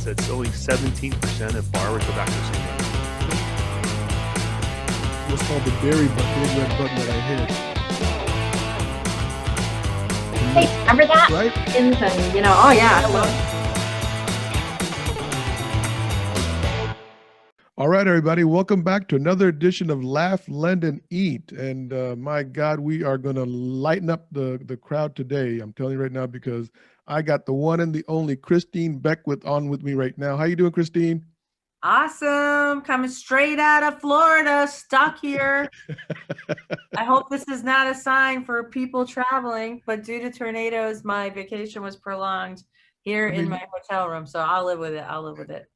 stats that only 17% of borrowers go back to the same lender. What's called the Barry big red button that I hit. Hey, remember that? Right? And, oh yeah, I love. All right, everybody, welcome back to another edition of Laugh, Lend, and Eat. And my God, we are going to lighten up the crowd today. I'm telling you right now, because I got the one and the only Christine Beckwith on with me right now. How you doing, Christine? Awesome. Coming straight out of Florida, stuck here. I hope this is not a sign for people traveling, but due to tornadoes, my vacation was prolonged here in my hotel room. So I'll live with it.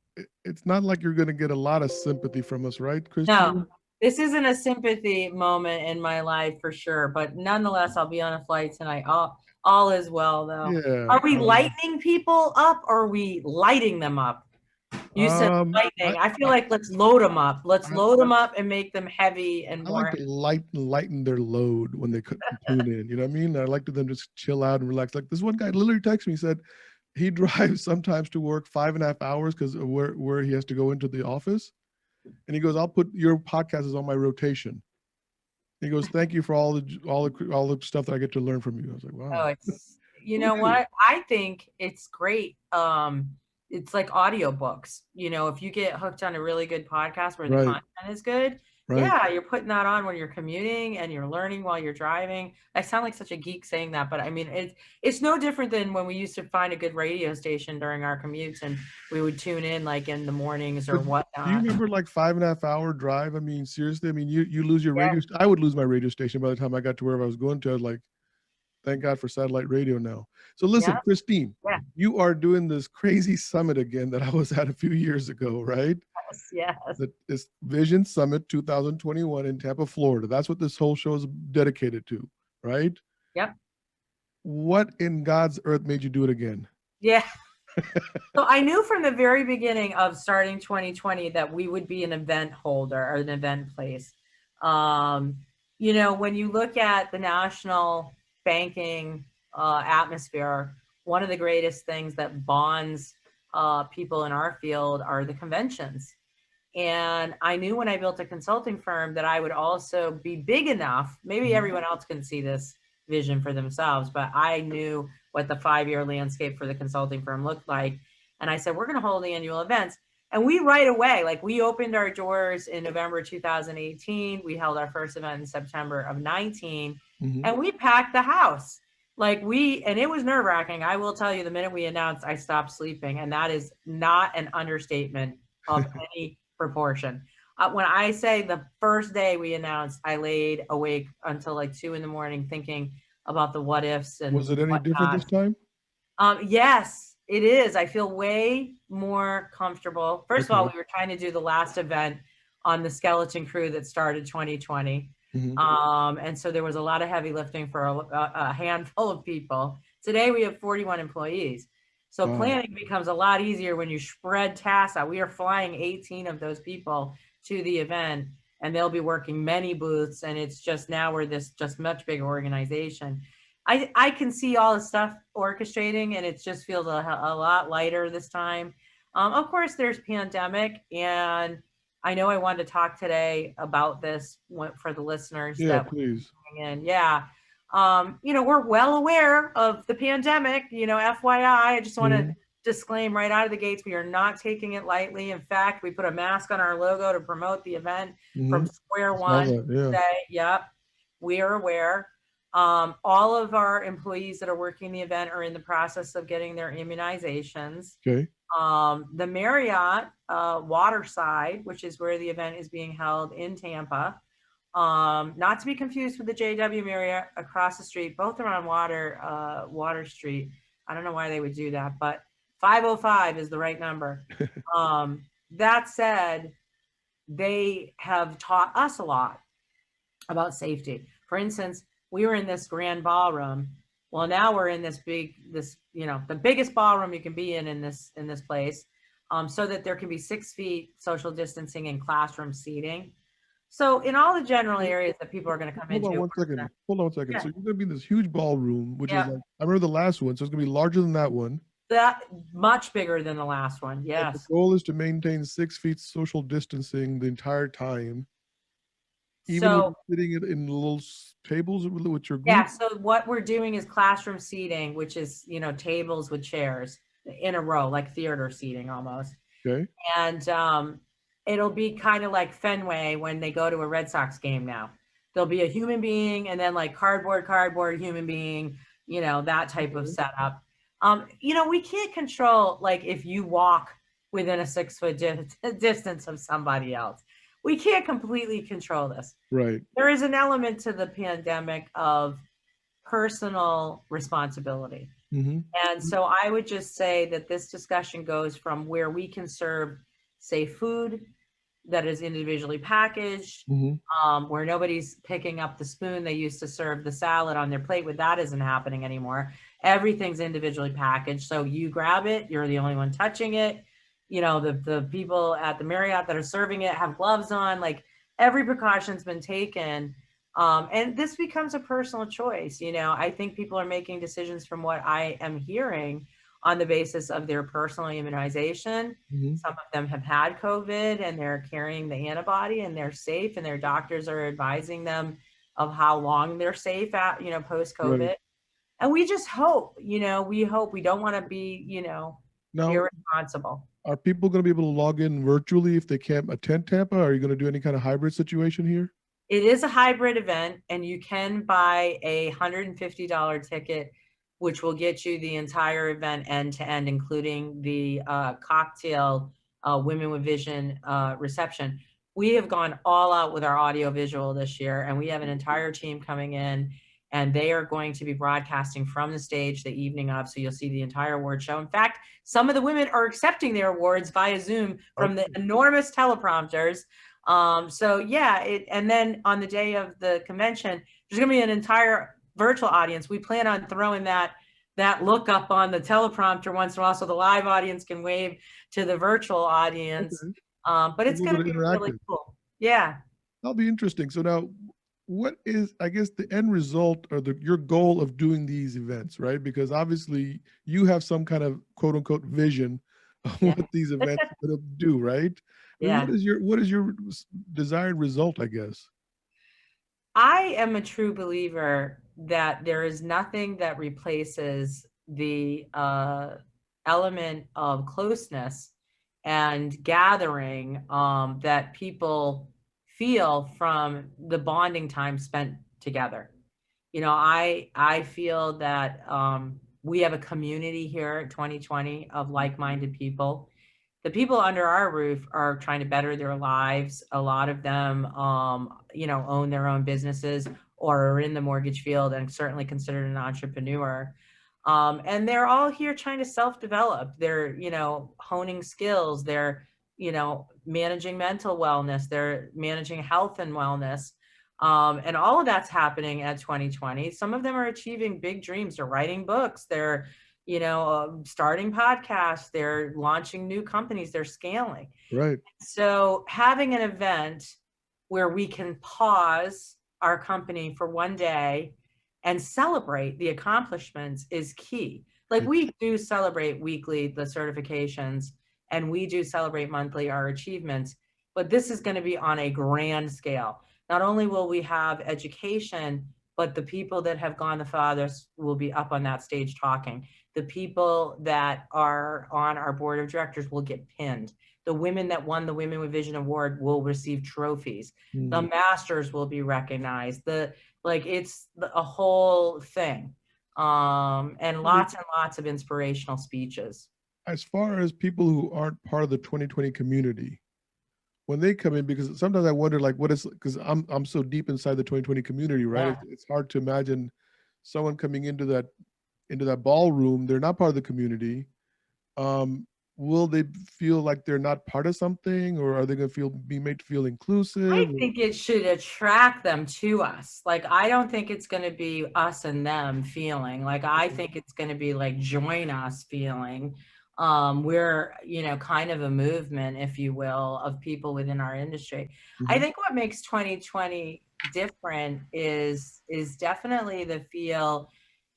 It's not like you're going to get a lot of sympathy from us, right, Christine? No, this isn't a sympathy moment in my life for sure, but nonetheless, I'll be on a flight tonight. All is well, though. Yeah, are we lightening people up or are we lighting them up? You said lightning. I feel like let's load them up. Let's load them up and make them heavy and more. I like to lighten their load when they tune in. You know what I mean? I like to them just chill out and relax. Like this one guy literally texted me, said he drives sometimes to work 5.5 hours because of where he has to go into the office. And he goes, I'll put your podcast on my rotation. He goes, thank you for all the stuff that I get to learn from you. I was like, wow. Oh, you know what? I think it's great. It's like audiobooks. If you get hooked on a really good podcast where the content is good, yeah, you're putting that on when you're commuting and you're learning while you're driving. I sound like such a geek saying that, but I mean, it's no different than when we used to find a good radio station during our commutes and we would tune in like in the mornings or whatnot. Do you remember like 5.5 hour drive? I mean, seriously, I mean, you lose your radio. I would lose my radio station by the time I got to wherever I was going to. I was like, thank God for satellite radio now. So listen, Christine, you are doing this crazy summit again that I was at a few years ago, right? Yes. It's Vision Summit 2021 in Tampa, Florida. That's what this whole show is dedicated to, right? Yep. What in God's earth made you do it again? Yeah. So I knew from the very beginning of starting 2020 that we would be an event holder or an event place. When you look at the national banking atmosphere, one of the greatest things that bonds people in our field are the conventions. And I knew when I built a consulting firm that I would also be big enough, maybe everyone else can see this vision for themselves, but I knew what the 5-year landscape for the consulting firm looked like. And I said, we're going to hold annual events. And we right away, like we opened our doors in November 2018. We held our first event in September of 19, and we packed the house. And it was nerve wracking. I will tell you, the minute we announced, I stopped sleeping. And that is not an understatement of any proportion. When I say the first day we announced, I laid awake until like 2 a.m. thinking about the what ifs. And was it any different this time? Yes, it is. I feel way more comfortable. First of all, we were trying to do the last event on the skeleton crew that started 2020. And so there was a lot of heavy lifting for a handful of people. Today we have 41 employees. So planning becomes a lot easier when you spread tasks out. We are flying 18 of those people to the event, and they'll be working many booths. And it's just now we're this just much bigger organization. I can see all the stuff orchestrating, and it just feels a lot lighter this time. Of course, there's pandemic, and I know I wanted to talk today about this for the listeners. Yeah, please. We're well aware of the pandemic, FYI. I just want to disclaim right out of the gates, we are not taking it lightly. In fact, we put a mask on our logo to promote the event from square one. We are aware. All of our employees that are working the event are in the process of getting their immunizations. Okay. The Marriott Waterside, which is where the event is being held in Tampa, not to be confused with the JW Marriott across the street. Both are on Water Street. I don't know why they would do that, but 505 is the right number. That said, they have taught us a lot about safety. For instance, we were in this grand ballroom. Well, now we're in the biggest ballroom you can be in this place, so that there can be 6 feet social distancing and classroom seating. So in all the general areas that people are going to come into. Hold on one second. Yeah. So you're going to be in this huge ballroom, which is like, I remember the last one. So it's going to be larger than that one. That much bigger than the last one. And the Yes. goal is to maintain 6 feet social distancing the entire time, even when So you're sitting in little tables with your yeah, group. so what we're doing is classroom seating, which is, tables with chairs in a row, like theater seating almost. Okay. And it'll be kind of like Fenway when they go to a Red Sox game now. There'll be a human being and then like cardboard human being, that type of setup. We can't control like if you walk within a 6 foot distance of somebody else. We can't completely control this. Right. There is an element to the pandemic of personal responsibility. Mm-hmm. And so I would just say that this discussion goes from where we can serve safe food that is individually packaged, where nobody's picking up the spoon they used to serve the salad on their plate with. That isn't happening anymore. Everything's individually packaged. So you grab it, you're the only one touching it. The people at the Marriott that are serving it have gloves on. Like every precaution's been taken. And this becomes a personal choice. I think people are making decisions from what I am hearing on the basis of their personal immunization. Some of them have had COVID and they're carrying the antibody and they're safe, and their doctors are advising them of how long they're safe at, post COVID. Right. And we just hope, we don't want to be, Now, irresponsible. are people going to be able to log in virtually if they can't attend Tampa? Are you going to do any kind of hybrid situation here? It is a hybrid event, and you can buy a $150 ticket, which will get you the entire event end to end, including the cocktail Women with Vision reception. We have gone all out with our audio visual this year, and we have an entire team coming in, and they are going to be broadcasting from the stage the evening of, so you'll see the entire award show. In fact, some of the women are accepting their awards via Zoom from the enormous teleprompters. So yeah, and then on the day of the convention, there's going to be an entire virtual audience. We plan on throwing that look up on the teleprompter once in a while, so the live audience can wave to the virtual audience. But it's going to be really cool. Yeah, that'll be interesting. So now, what is, I guess, the end result or your goal of doing these events, right? Because obviously you have some kind of quote unquote vision of what these events are going to do, right? Yeah. What is your desired result, I guess? I am a true believer that there is nothing that replaces the element of closeness and gathering that people feel from the bonding time spent together. I feel that we have a community here at 2020 of like-minded people. The people under our roof are trying to better their lives. A lot of them, own their own businesses or are in the mortgage field and certainly considered an entrepreneur. And they're all here trying to self-develop. They're, honing skills. They're, managing mental wellness. They're managing health and wellness. And all of that's happening at 2020. Some of them are achieving big dreams. They're writing books. They're, starting podcasts, they're launching new companies, they're scaling. Right. So having an event where we can pause our company for one day and celebrate the accomplishments is key. Like we do celebrate weekly the certifications, and we do celebrate monthly our achievements, but this is going to be on a grand scale. Not only will we have education, but the people that have gone the farthest will be up on that stage talking. The people that are on our board of directors will get pinned. The women that won the Women with Vision Award will receive trophies. The masters will be recognized. It's a whole thing. And lots of inspirational speeches. As far as people who aren't part of the 2020 community, when they come in, because sometimes I wonder, like, what is, because I'm so deep inside the 2020 community, right? Yeah. It's hard to imagine someone coming into that ballroom. They're not part of the community. Will they feel like they're not part of something, or are they going to be made to feel inclusive? I think it should attract them to us. Like, I don't think it's going to be us and them feeling. Like, I think it's going to be like join us feeling. We're, kind of a movement, if you will, of people within our industry. I think what makes 2020 different is definitely the feel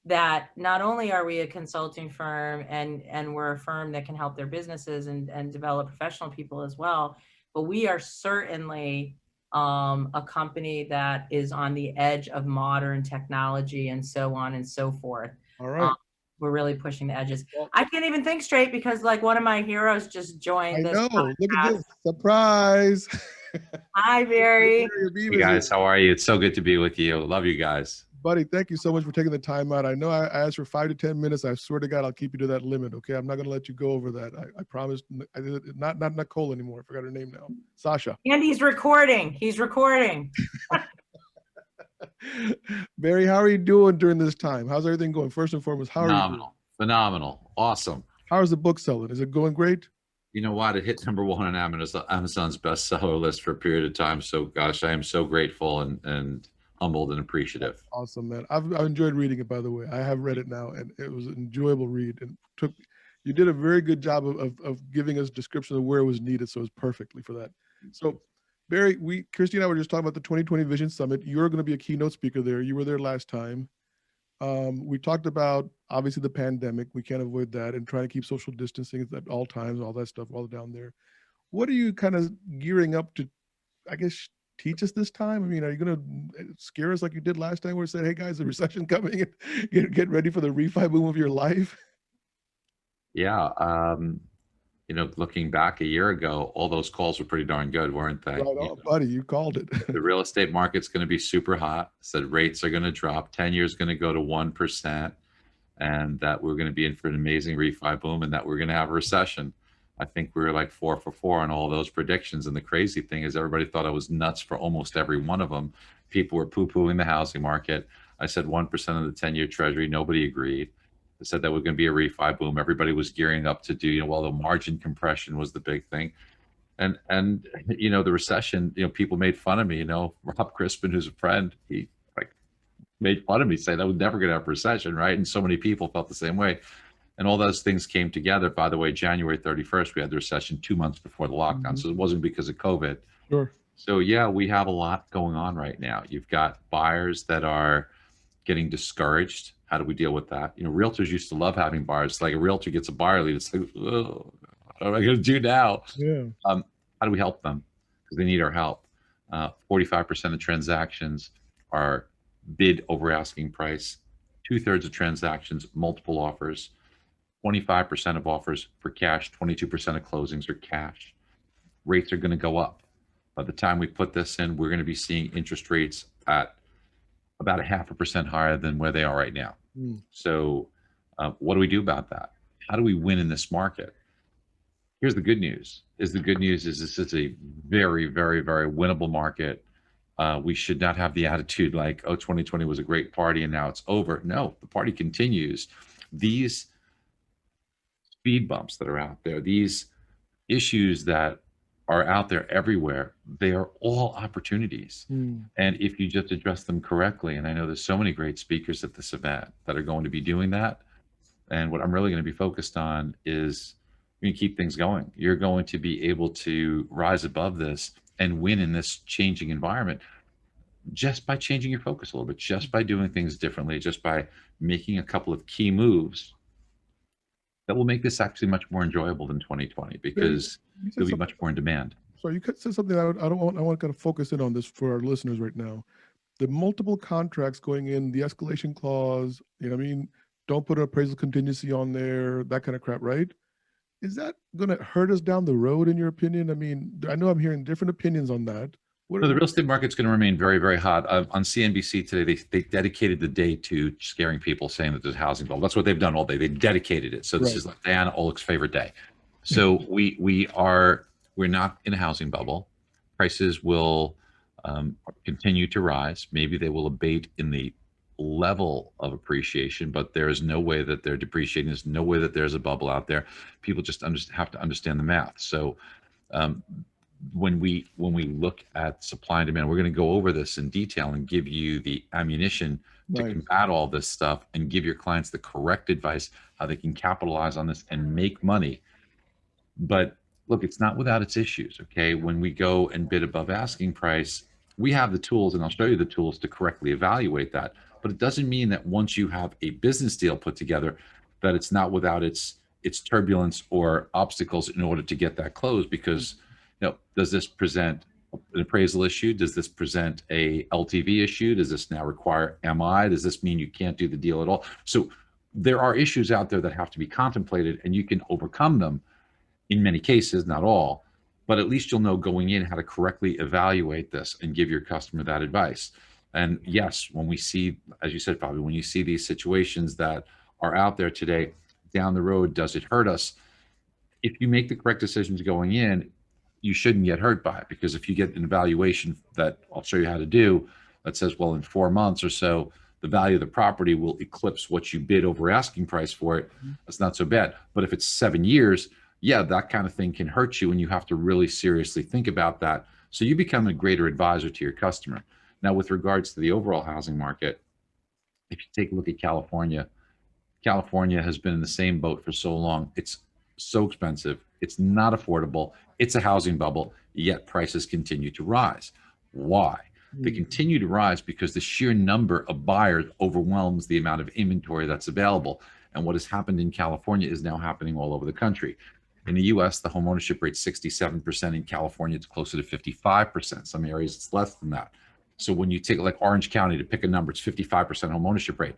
that not only are we a consulting firm and we're a firm that can help their businesses and develop professional people as well, but we are certainly a company that is on the edge of modern technology and so on and so forth. All right. We're really pushing the edges. Well, I can't even think straight because like one of my heroes just joined I this know. podcast. Look at this. Surprise. Hi, Barry. Habib Hey is guys, here. how are you? It's so good to be with you. Love you guys. Buddy, thank you so much for taking the time out. I know I asked for 5 to 10 minutes. I swear to God, I'll keep you to that limit. Okay, I'm not going to let you go over that. I promised. I did it, not Nicole anymore. I forgot her name now. Sasha. And he's recording. He's recording. Barry, how are you doing during this time? How's everything going? First and foremost, how are you doing? Phenomenal, awesome. How's the book selling? Is it going great? You know what? It hit #1 on Amazon's bestseller list for a period of time. So, gosh, I am so grateful and humbled and appreciative. Awesome, man. I've enjoyed reading it, by the way. I have read it now, and it was an enjoyable read. And you did a very good job of giving us description of where it was needed, so it was perfectly for that. So, Barry, Christy and I were just talking about the 2020 Vision Summit. You're going to be a keynote speaker there. You were there last time. We talked about, obviously, the pandemic. We can't avoid that, and trying to keep social distancing at all times, all that stuff, all down there. What are you kind of gearing up to, I guess, teach us this time? I mean, are you going to scare us like you did last time where you said, hey, guys, the recession coming, and get ready for the refi boom of your life? Yeah. You know, looking back a year ago, all those calls were pretty darn good, weren't they? Right on, buddy, you called it. The real estate market's going to be super hot. Said rates are going to drop. 10 years going to go to 1%, and that we're going to be in for an amazing refi boom, and that we're going to have a recession. I think we were like 4 for 4 on all those predictions. And the crazy thing is everybody thought I was nuts for almost every one of them. People were poo-pooing the housing market. I said 1% of the 10-year treasury. Nobody agreed. I said that was going to be a refi boom. Everybody was gearing up to do, you know, well, the margin compression was the big thing. And you know, the recession, you know, people made fun of me, you know, Rob Crispin, who's a friend, he like made fun of me saying that was never going to have a recession, right? And so many people felt the same way. And all those things came together. By the way, January 31st, we had the recession 2 months before the lockdown. Mm-hmm. So it wasn't because of COVID. Sure. So yeah, we have a lot going on right now. You've got buyers that are getting discouraged. How do we deal with that? You know, realtors used to love having buyers. It's like a realtor gets a buyer lead. It's like, oh, what am I going to do now? Yeah. How do we help them? Because they need our help. 45% of transactions are bid over asking price. 2/3 of transactions, multiple offers. 25% of offers for cash. 22% of closings are cash. Rates are going to go up. By the time we put this in, we're going to be seeing interest rates at about 0.5% higher than where they are right now. So what do we do about that? How do we win in this market? Here's the good news. This is a very, very, very winnable market. We should not have the attitude like, oh, 2020 was a great party and now it's over. No, the party continues. These speed bumps that are out there, these issues that are out there everywhere, they are all opportunities. And if you just address them correctly, and I know there's so many great speakers at this event that are going to be doing that. And what I'm really going to be focused on is you're going to keep things going. You're going to be able to rise above this and win in this changing environment just by changing your focus a little bit, just by doing things differently, just by making a couple of key moves that will make this actually much more enjoyable than 2020 because there'll be much more in demand. So you could say something I want to kind of focus in on this for our listeners right now. The multiple contracts going in, the escalation clause, you know what I mean? Don't put an appraisal contingency on there, that kind of crap, right? Is that going to hurt us down the road, in your opinion? I mean, I know I'm hearing different opinions on that. So the real estate market's going to remain very, very hot. On CNBC today, they dedicated the day to scaring people, saying that there's a housing bubble. That's what they've done all day. They dedicated it. So this is like Diana Olick's favorite day. So we're not in a housing bubble. Prices will continue to rise. Maybe they will abate in the level of appreciation, but there is no way that they're depreciating. There's no way that there's a bubble out there. People just have to understand the math. So when we look at supply and demand, we're going to go over this in detail and give you the ammunition to combat all this stuff and give your clients the correct advice, how they can capitalize on this and make money. But look, it's not without its issues, okay? When we go and bid above asking price, we have the tools, and I'll show you the tools to correctly evaluate that. But it doesn't mean that once you have a business deal put together, that it's not without its turbulence or obstacles in order to get that closed. Because, does this present an appraisal issue? Does this present a LTV issue? Does this now require MI? Does this mean you can't do the deal at all? So there are issues out there that have to be contemplated, and you can overcome them in many cases, not all, but at least you'll know going in how to correctly evaluate this and give your customer that advice. And yes, when we see, as you said, Fobby, when you see these situations that are out there today, down the road, does it hurt us? If you make the correct decisions going in, you shouldn't get hurt by it, because if you get an evaluation that I'll show you how to do that says, well, in 4 months or so, the value of the property will eclipse what you bid over asking price for it, that's not so bad. But if it's 7 years, yeah, that kind of thing can hurt you, and you have to really seriously think about that. So you become a greater advisor to your customer. Now, with regards to the overall housing market, if you take a look at California, California has been in the same boat for so long. It's so expensive. It's not affordable. It's a housing bubble, yet prices continue to rise. Why? They continue to rise because the sheer number of buyers overwhelms the amount of inventory that's available. And what has happened in California is now happening all over the country. In the US, the home ownership rate's 67%. In California, it's closer to 55%. Some areas, it's less than that. So when you take like Orange County, to pick a number, it's 55% home ownership rate.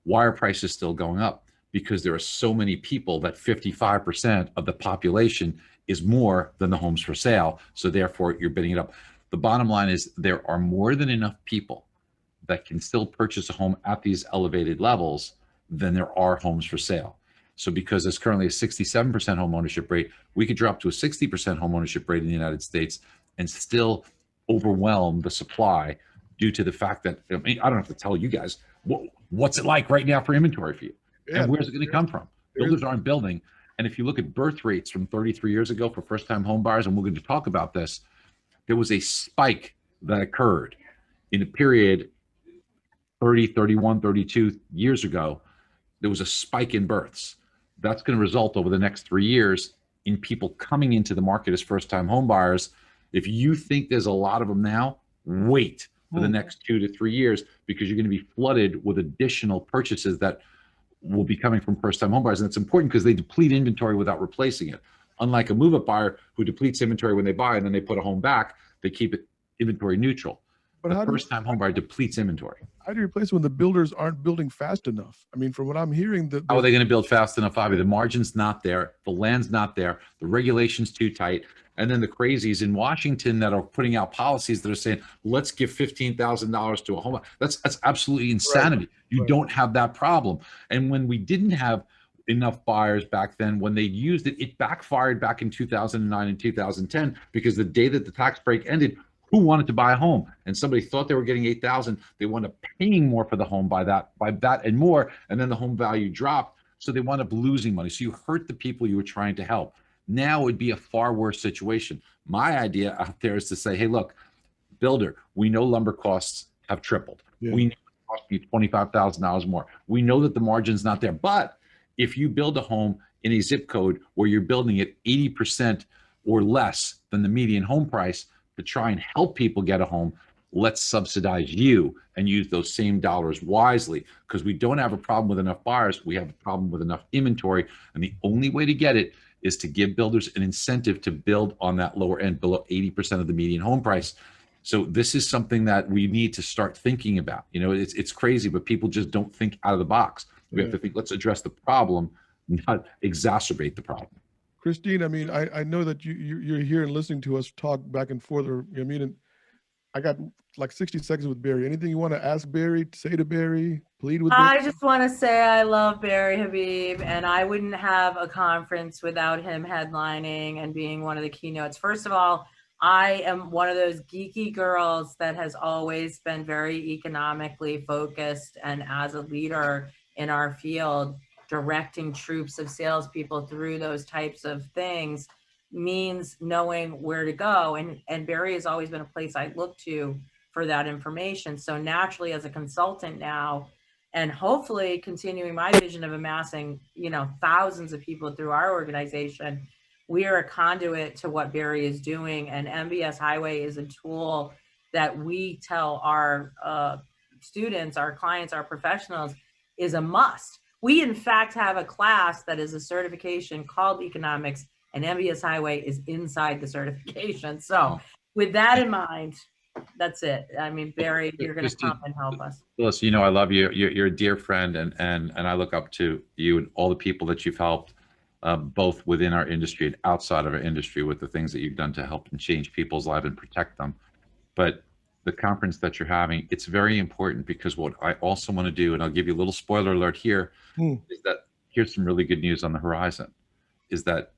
Why are prices still going up? Because there are so many people that 55% of the population is more than the homes for sale. So therefore, you're bidding it up. The bottom line is there are more than enough people that can still purchase a home at these elevated levels than there are homes for sale. So because there's currently a 67% home ownership rate, we could drop to a 60% home ownership rate in the United States and still overwhelm the supply due to the fact that, I mean, I don't have to tell you guys, what's it like right now for inventory for you? And where's it going to come from? Builders aren't building. And if you look at birth rates from 33 years ago for first-time home buyers, and we're going to talk about this, there was a spike that occurred in a period 30, 31, 32 years ago. There was a spike in births. That's going to result over the next 3 years in people coming into the market as first-time home buyers. If you think there's a lot of them now, wait for the next 2 to 3 years, because you're going to be flooded with additional purchases that will be coming from first-time home buyers. And it's important because they deplete inventory without replacing it. Unlike a move-up buyer who depletes inventory when they buy and then they put a home back, they keep it inventory neutral. But the first-time home buyer depletes inventory. How do you replace when the builders aren't building fast enough? I mean, from what I'm hearing, how are they going to build fast enough, Fobby? The margin's not there, the land's not there, the regulation's too tight, and then the crazies in Washington that are putting out policies that are saying, let's give $15,000 to a home. That's absolutely insanity. You don't have that problem. And when we didn't have enough buyers back then, when they used it, it backfired back in 2009 and 2010, because the day that the tax break ended, who wanted to buy a home? And somebody thought they were getting $8,000. They wound up paying more for the home by that and more. And then the home value dropped. So they wound up losing money. So you hurt the people you were trying to help. Now it would be a far worse situation. My idea out there is to say, hey, look, builder, we know lumber costs have tripled. We know it costs you $25,000 more. We know that the margin's not there. But if you build a home in a zip code where you're building it 80% or less than the median home price to try and help people get a home, let's subsidize you and use those same dollars wisely, because we don't have a problem with enough buyers. We have a problem with enough inventory. And the only way to get it is to give builders an incentive to build on that lower end, below 80% of the median home price. So this is something that we need to start thinking about. You know, it's crazy, but people just don't think out of the box. We have to think, let's address the problem, not exacerbate the problem. Christine, I mean, I know that you're here and listening to us talk back and forth. Or I mean, and I got like 60 seconds with Barry. Anything you want to ask Barry, say to Barry, plead with Barry? I just want to say I love Barry Habib, and I wouldn't have a conference without him headlining and being one of the keynotes. First of all, I am one of those geeky girls that has always been very economically focused, and as a leader in our field, directing troops of salespeople through those types of things means knowing where to go. And Barry has always been a place I look to for that information. So naturally, as a consultant now, and hopefully continuing my vision of amassing, you know, thousands of people through our organization, we are a conduit to what Barry is doing. And MBS Highway is a tool that we tell our students, our clients, our professionals is a must. We, in fact, have a class that is a certification called Economics, and MBS Highway is inside the certification. So with that in mind, that's it. I mean, Barry, you're going to come and help us. Listen, you know, I love you. You're a dear friend, and I look up to you and all the people that you've helped, both within our industry and outside of our industry, with the things that you've done to help and change people's lives and protect them. But the conference that you're having, it's very important, because what I also want to do, and I'll give you a little spoiler alert here, is that here's some really good news on the horizon, is that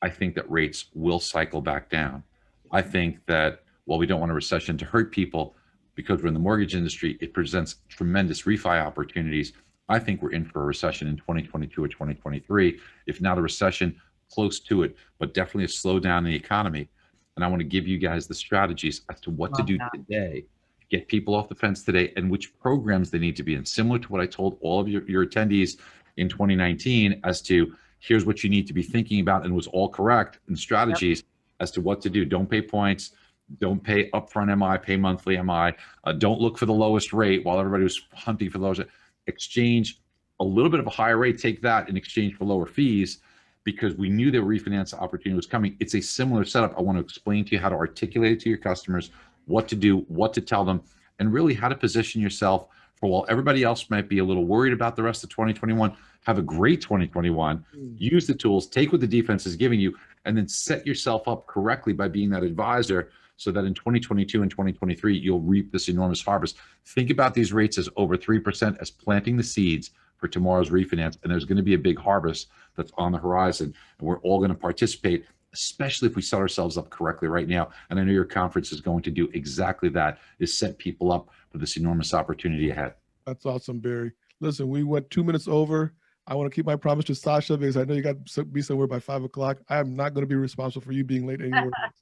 I think that rates will cycle back down. I think that while we don't want a recession to hurt people, because we're in the mortgage industry, it presents tremendous refi opportunities. I think we're in for a recession in 2022 or 2023, if not a recession, close to it, but definitely a slowdown in the economy. And I want to give you guys the strategies as to what to do today, get people off the fence today, and which programs they need to be in. Similar to what I told all of your attendees in 2019 as to here's what you need to be thinking about, and was all correct, and strategies as to what to do. Don't pay points. Don't pay upfront MI, pay monthly MI. Don't look for the lowest rate while everybody was hunting for the lowest. Exchange a little bit of a higher rate, take that in exchange for lower fees, because we knew the refinance opportunity was coming. It's a similar setup. I want to explain to you how to articulate it to your customers, what to do, what to tell them, and really how to position yourself for, while everybody else might be a little worried about the rest of 2021, have a great 2021, use the tools, take what the defense is giving you, and then set yourself up correctly by being that advisor, so that in 2022 and 2023, you'll reap this enormous harvest. Think about these rates as over 3%, as planting the seeds for tomorrow's refinance. And there's going to be a big harvest that's on the horizon. And we're all going to participate, especially if we set ourselves up correctly right now. And I know your conference is going to do exactly that, is set people up for this enormous opportunity ahead. That's awesome, Barry. Listen, we went 2 minutes over. I want to keep my promise to Sasha, because I know you got to be somewhere by 5 o'clock. I am not going to be responsible for you being late anywhere else.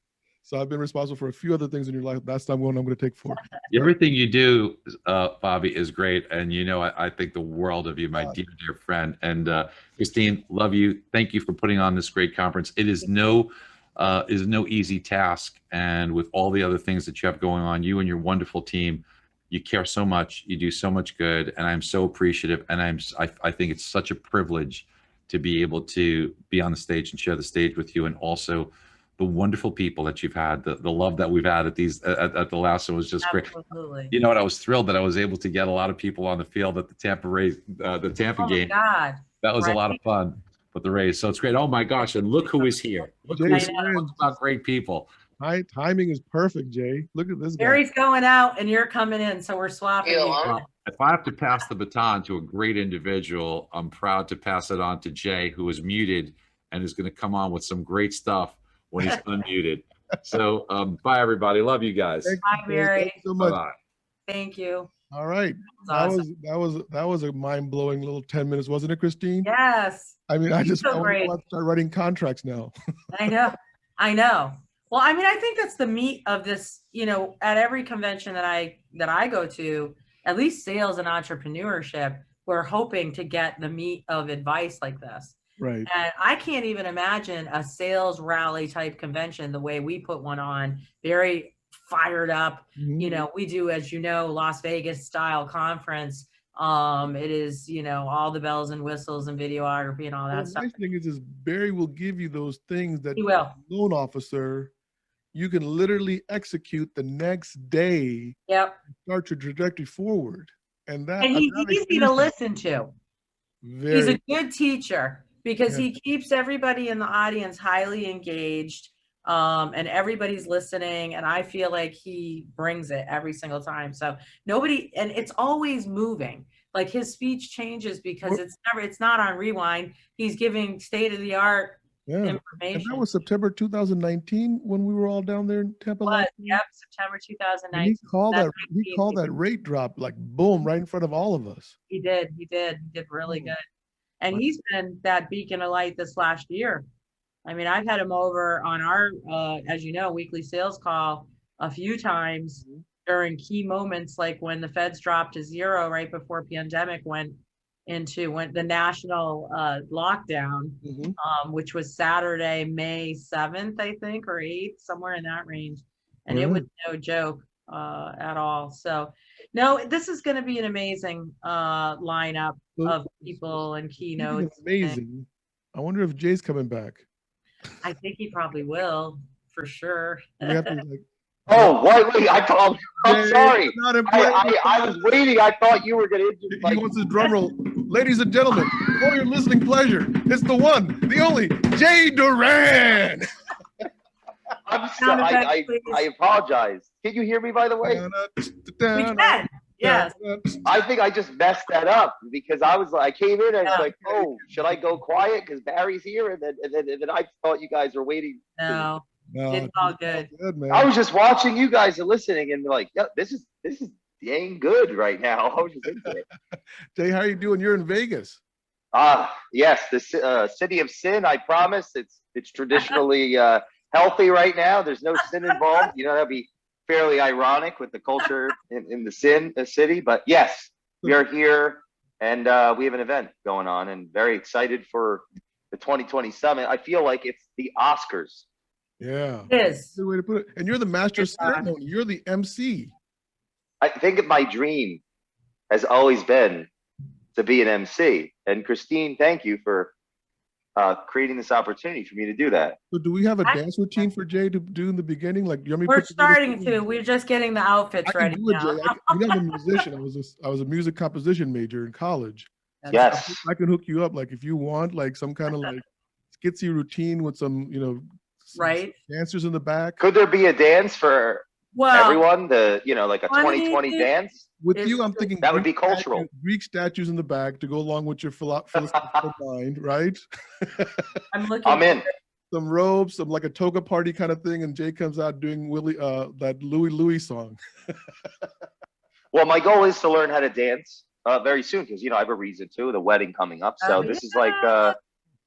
So I've been responsible for a few other things in your life. That's not one I'm going to take for. Everything you do, Fobby, is great. And, you know, I think the world of you, my dear, dear friend. And Christine, love you. Thank you for putting on this great conference. It is no easy task. And with all the other things that you have going on, you and your wonderful team, you care so much. You do so much good. And I'm so appreciative. And I think it's such a privilege to be able to be on the stage and share the stage with you, and also the wonderful people that you've had, the love that we've had at the last one was just Absolutely. great. You know what? I was thrilled that I was able to get a lot of people on the field at the Tampa game. God. That was a lot of fun with the Rays. So it's great. Oh my gosh. And look who is here. Look who is here. Talk about great people. My timing is perfect, Jay. Look at this guy. Barry's going out and you're coming in, so we're swapping. If I have to pass the baton to a great individual, I'm proud to pass it on to Jay, who is muted and is going to come on with some great stuff when he's unmuted. So bye, everybody. Love you guys. Bye, Barry. Thank you so much. Bye. Thank you. All right. Awesome. That was a mind-blowing little 10 minutes, wasn't it, Christine? Yes. I mean, I want to start writing contracts now. I know. Well, I mean, I think that's the meat of this, you know, at every convention that I go to, at least sales and entrepreneurship, we're hoping to get the meat of advice like this. Right. And I can't even imagine a sales rally type convention the way we put one on, very fired up. Mm-hmm. You know, we do, as you know, Las Vegas style conference. It is, you know, all the bells and whistles and videography and all that stuff. The nice thing is Barry will give you those things that he will. Loan officer, you can literally execute the next day. Yep. Start your trajectory forward. And he's easy to listen to. He's a good teacher. Because Yeah. he keeps everybody in the audience highly engaged, and everybody's listening. And I feel like he brings it every single time. So and it's always moving. Like his speech changes because it's not on rewind. He's giving state of the art information. And that was September 2019 when we were all down there in Tampa. Yep, September 2019. He called that rate drop like boom right in front of all of us. He did really good. And he's been that beacon of light this last year. I mean, I've had him over on our, as you know, weekly sales call a few times during key moments, like when the Feds dropped to zero right before pandemic went the national lockdown, which was Saturday, May 7th, I think, or 8th, somewhere in that range. And it was no joke. at all. So no, this is going to be an amazing lineup of people and Speaking of keynotes. amazing, I wonder if Jay's coming back. I think he probably will, for sure. We have to like. Oh, wait, I thought, I'm Jay, sorry. not important. I was waiting. I thought you were going to He like, wants his drum roll. Ladies and gentlemen, for your listening pleasure, it's the one, the only, Jay Doran. I'm Sound sorry. effects, please. I apologize. Can you hear me, by the way? We can. Yes. I think I just messed that up because I came in and I was like, oh, should I go quiet because Barry's here? And then I thought you guys were waiting. No, it's all good. Man. I was just watching you guys and listening and like, yeah, this is dang good right now. I was just into it. Jay, how you doing? You're in Vegas. Yes, the city of sin. I promise. It's traditionally healthy right now. There's no sin involved. You know, that'd be fairly ironic with the culture in the city. But yes, we are here and we have an event going on and very excited for the 2020 summit. I feel like it's the Oscars. Yeah. It is. Good way to put it. And you're the master of ceremony. You're the MC. I think my dream has always been to be an MC. And Christine, thank you for creating this opportunity for me to do that. So do we have a dance routine for Jay to do in the beginning? Like, you want me to We're put together starting something? to. We're just getting the outfits I ready can do it, now. Jay. I'm a musician. I was a music composition major in college. Yes. I can hook you up. Like, if you want, like some kind of like skitsy routine with some, you know, Right. dancers in the back. Could there be a dance for Well, everyone? Like a 2020 dance? With It's you, I'm true. thinking That would be Greek statues- cultural. Greek statues in the back to go along with your philosophical mind, right? I'm looking. I'm in. Some robes, some like a toga party kind of thing, and Jay comes out doing that Louis song. Well, my goal is to learn how to dance very soon because, I have a reason to, the wedding coming up. So this is like,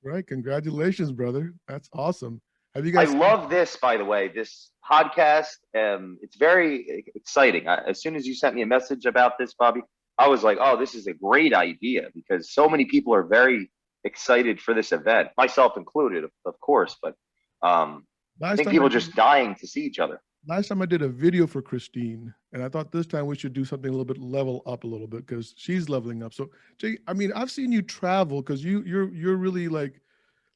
Right. Congratulations, brother. That's awesome. Have you I guys? love this, by the way, this podcast. It's very exciting. As soon as you sent me a message about this, Bobby, I was like, oh, this is a great idea because so many people are very excited for this event, myself included, of course. But I think people are just dying to see each other. Last time I did a video for Christine, and I thought this time we should do something a little bit level up a little bit because she's leveling up. So, Jay, I mean, I've seen you travel because you're really like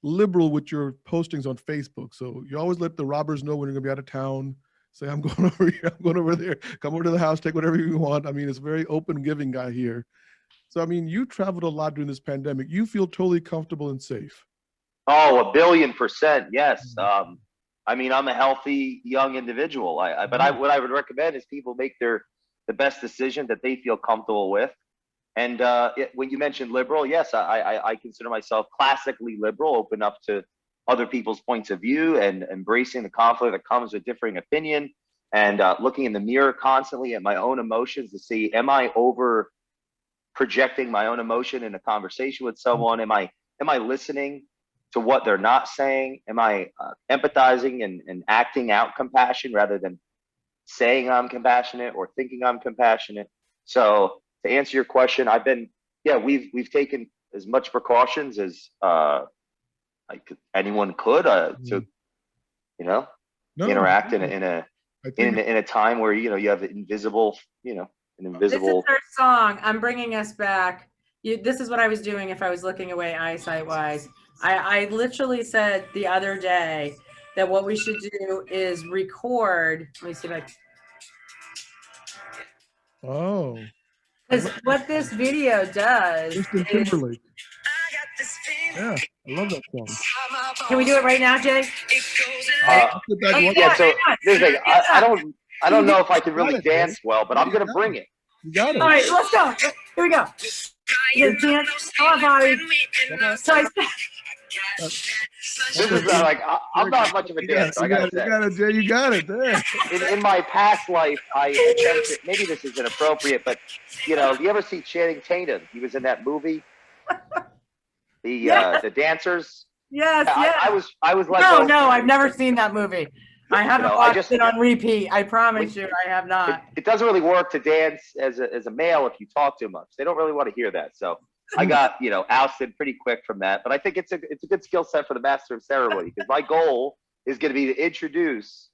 liberal with your postings on Facebook. So you always let the robbers know when you're gonna be out of town. Say, I'm going over here, I'm going over there. Come over to the house, take whatever you want. I mean, it's a very open giving guy here. So, I mean, you traveled a lot during this pandemic. You feel totally comfortable and safe. Oh, 1,000,000,000%. Yes. I mean, I'm a healthy young individual. What I would recommend is people make the best decision that they feel comfortable with. And when you mentioned liberal, yes, I consider myself classically liberal, open up to other people's points of view and embracing the conflict that comes with differing opinion and looking in the mirror constantly at my own emotions to see, am I over projecting my own emotion in a conversation with someone? Am I listening to what they're not saying? Am I empathizing and acting out compassion rather than saying I'm compassionate or thinking I'm compassionate? So to answer your question, we've taken as much precautions as anyone could to interact in a time where you have an invisible. This is our song. I'm bringing us back. This is what I was doing if I was looking away eyesight wise. I literally said the other day that what we should do is record. Let me see if I. Oh. Because what this video does. Justin Timberlake. Yeah, I love that song. Can we do it right now, Jay? Yeah. So I don't know if I can really dance well, but I'm gonna bring it. You got it. All right, let's go. Here we go. Dance. Come on, Bobby. This is I'm not much of a dancer. I gotta say. You got it, Jay. You got it. There. In my past life, I attempted. Maybe this is inappropriate, but you ever see Channing Tatum? He was in that movie, the dancers. Yes. I was like, no, I've never seen that movie. I haven't watched it on repeat. I promise you, I have not. It doesn't really work to dance as a male if you talk too much. They don't really want to hear that. So I got ousted pretty quick from that. But I think it's a good skill set for the master of ceremony because my goal is going to be to introduce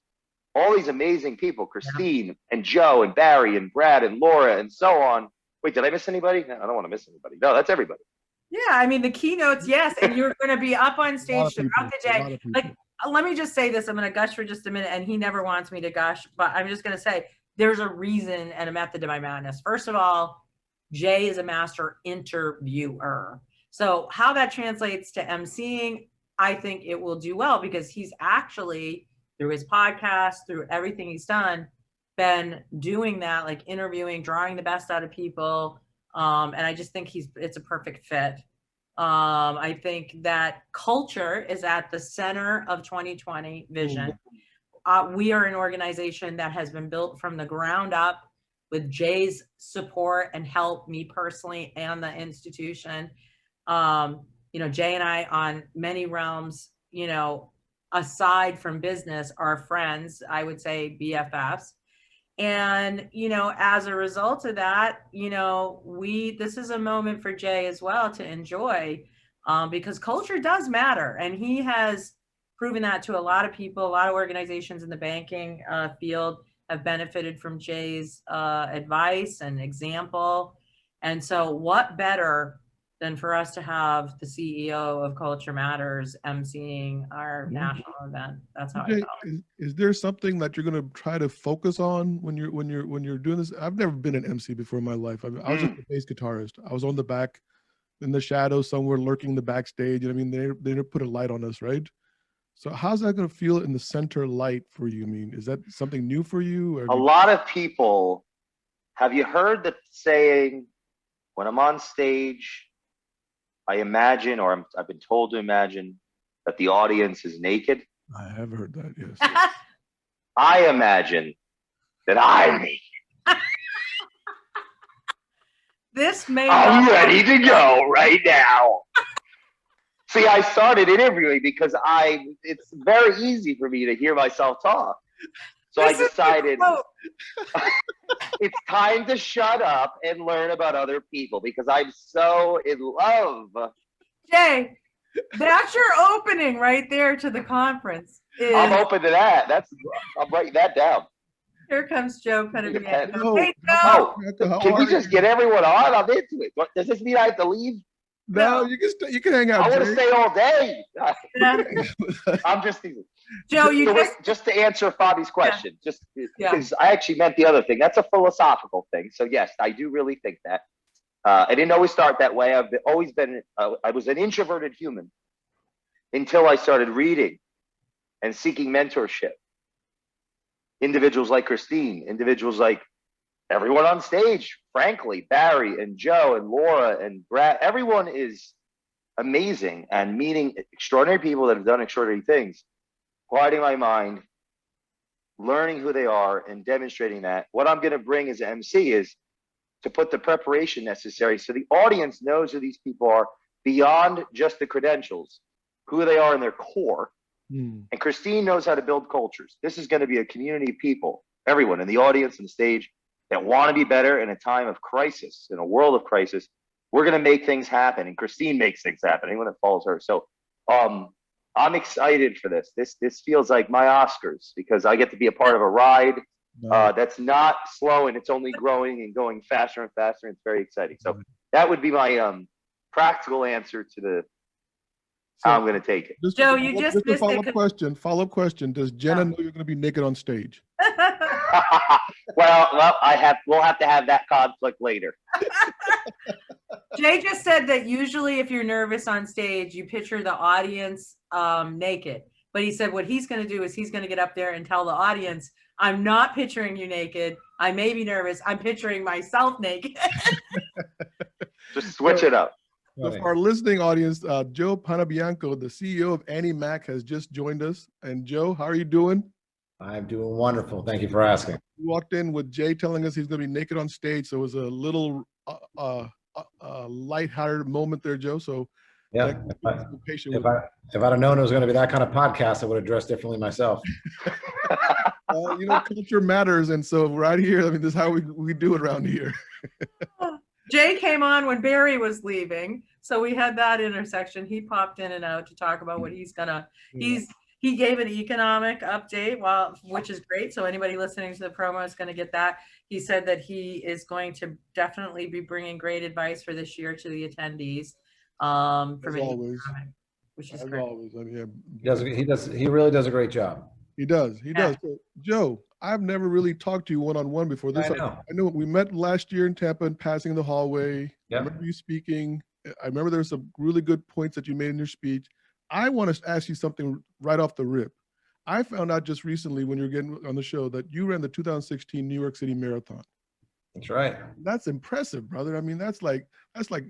all these amazing people, Christine and Joe and Barry and Brad and Laura and so on. Wait, did I miss anybody? No, I don't want to miss anybody. No, that's everybody. Yeah, I mean, the keynotes, yes, and you're going to be up on stage throughout the day. Like, let me just say this. I'm going to gush for just a minute, and he never wants me to gush, but I'm just going to say there's a reason and a method to my madness. First of all, Jay is a master interviewer. So how that translates to emceeing, I think it will do well because he's actually, through his podcast, through everything he's done, been doing that, like interviewing, drawing the best out of people. And I just think it's a perfect fit. I think that culture is at the center of 2020 vision. We are an organization that has been built from the ground up with Jay's support and help, me personally and the institution. Jay and I on many realms, aside from business, are friends, I would say BFFs. And, as a result of that, this is a moment for Jay as well to enjoy, because culture does matter. And he has proven that to a lot of people. A lot of organizations in the banking field have benefited from Jay's advice and example. And so what better than for us to have the CEO of Culture Matters emceeing our national event? That's how I felt. Is there something that you're going to try to focus on when you're doing this? I've never been an MC before in my life. I was just a bass guitarist. I was on the back, in the shadows somewhere, lurking the backstage. I mean, they put a light on us, right? So how's that going to feel in the center light for you? I mean, is that something new for you? Or a lot of people, have you heard the saying, when I'm on stage, I imagine, or I've been told to imagine, that the audience is naked? I have heard that, yes. I imagine that I'm naked. I'm ready to go right now. See, I started interviewing because it's very easy for me to hear myself talk. So I decided it's time to shut up and learn about other people because I'm so in love. Jay, that's your opening right there to the conference. I'm open to that. I'm writing that down. Here comes Joe Panebianco. No. Hey, Joe. Can we just get everyone on? I'm into it. Does this mean I have to leave? No, you can hang out. I want to stay all day. Yeah. I'm just teasing. Joe, just to answer Fobby's question, just because I actually meant the other thing. That's a philosophical thing. So yes, I do really think that. I didn't always start that way. I've always been. I was an introverted human until I started reading and seeking mentorship. Individuals like Christine, individuals like everyone on stage, frankly, Barry and Joe and Laura and Brad, everyone is amazing, and meeting extraordinary people that have done extraordinary things, quieting my mind, learning who they are and demonstrating that. What I'm going to bring as an MC is to put the preparation necessary so the audience knows who these people are beyond just the credentials, who they are in their core. And Christine knows how to build cultures. This is going to be a community of people, everyone in the audience and the stage, that want to be better in a time of crisis, in a world of crisis. We're going to make things happen, and Christine makes things happen. Anyone that follows her. So I'm excited for this. This feels like my Oscars because I get to be a part of a ride that's not slow, and it's only growing and going faster and faster. And it's very exciting. So that would be my practical answer to how I'm going to take it. Joe, you just missed it. Follow-up question. Does Jenna know you're going to be naked on stage? Well, we'll have to have that conflict later. Jay just said that usually if you're nervous on stage, you picture the audience naked. But he said what he's going to do is he's going to get up there and tell the audience, I'm not picturing you naked. I may be nervous. I'm picturing myself naked. Just switch it up. So for our listening audience, Joe Panebianco, the CEO of Annie Mac, has just joined us. And Joe, how are you doing? I'm doing wonderful. Thank you for asking. We walked in with Jay telling us he's going to be naked on stage. So it was a little lighthearted moment there, Joe. So yeah, if I'd have known it was going to be that kind of podcast, I would have dressed differently myself. Culture matters. And so right here, I mean, this is how we do it around here. Jay came on when Barry was leaving. So we had that intersection. He popped in and out to talk about what he's He gave an economic update, which is great. So anybody listening to the promo is going to get that. He said that he is going to definitely be bringing great advice for this year to the attendees. As always, which is as great. always. I mean, He really does a great job. He does. Yeah. So, Joe, I've never really talked to you one-on-one before this. I know we met last year in Tampa and passing in the hallway. Yep. I remember you speaking. I remember there were some really good points that you made in your speech. I want to ask you something right off the rip. I found out just recently when you were getting on the show that you ran the 2016 New York City Marathon. That's right. That's impressive, brother. I mean, that's like what I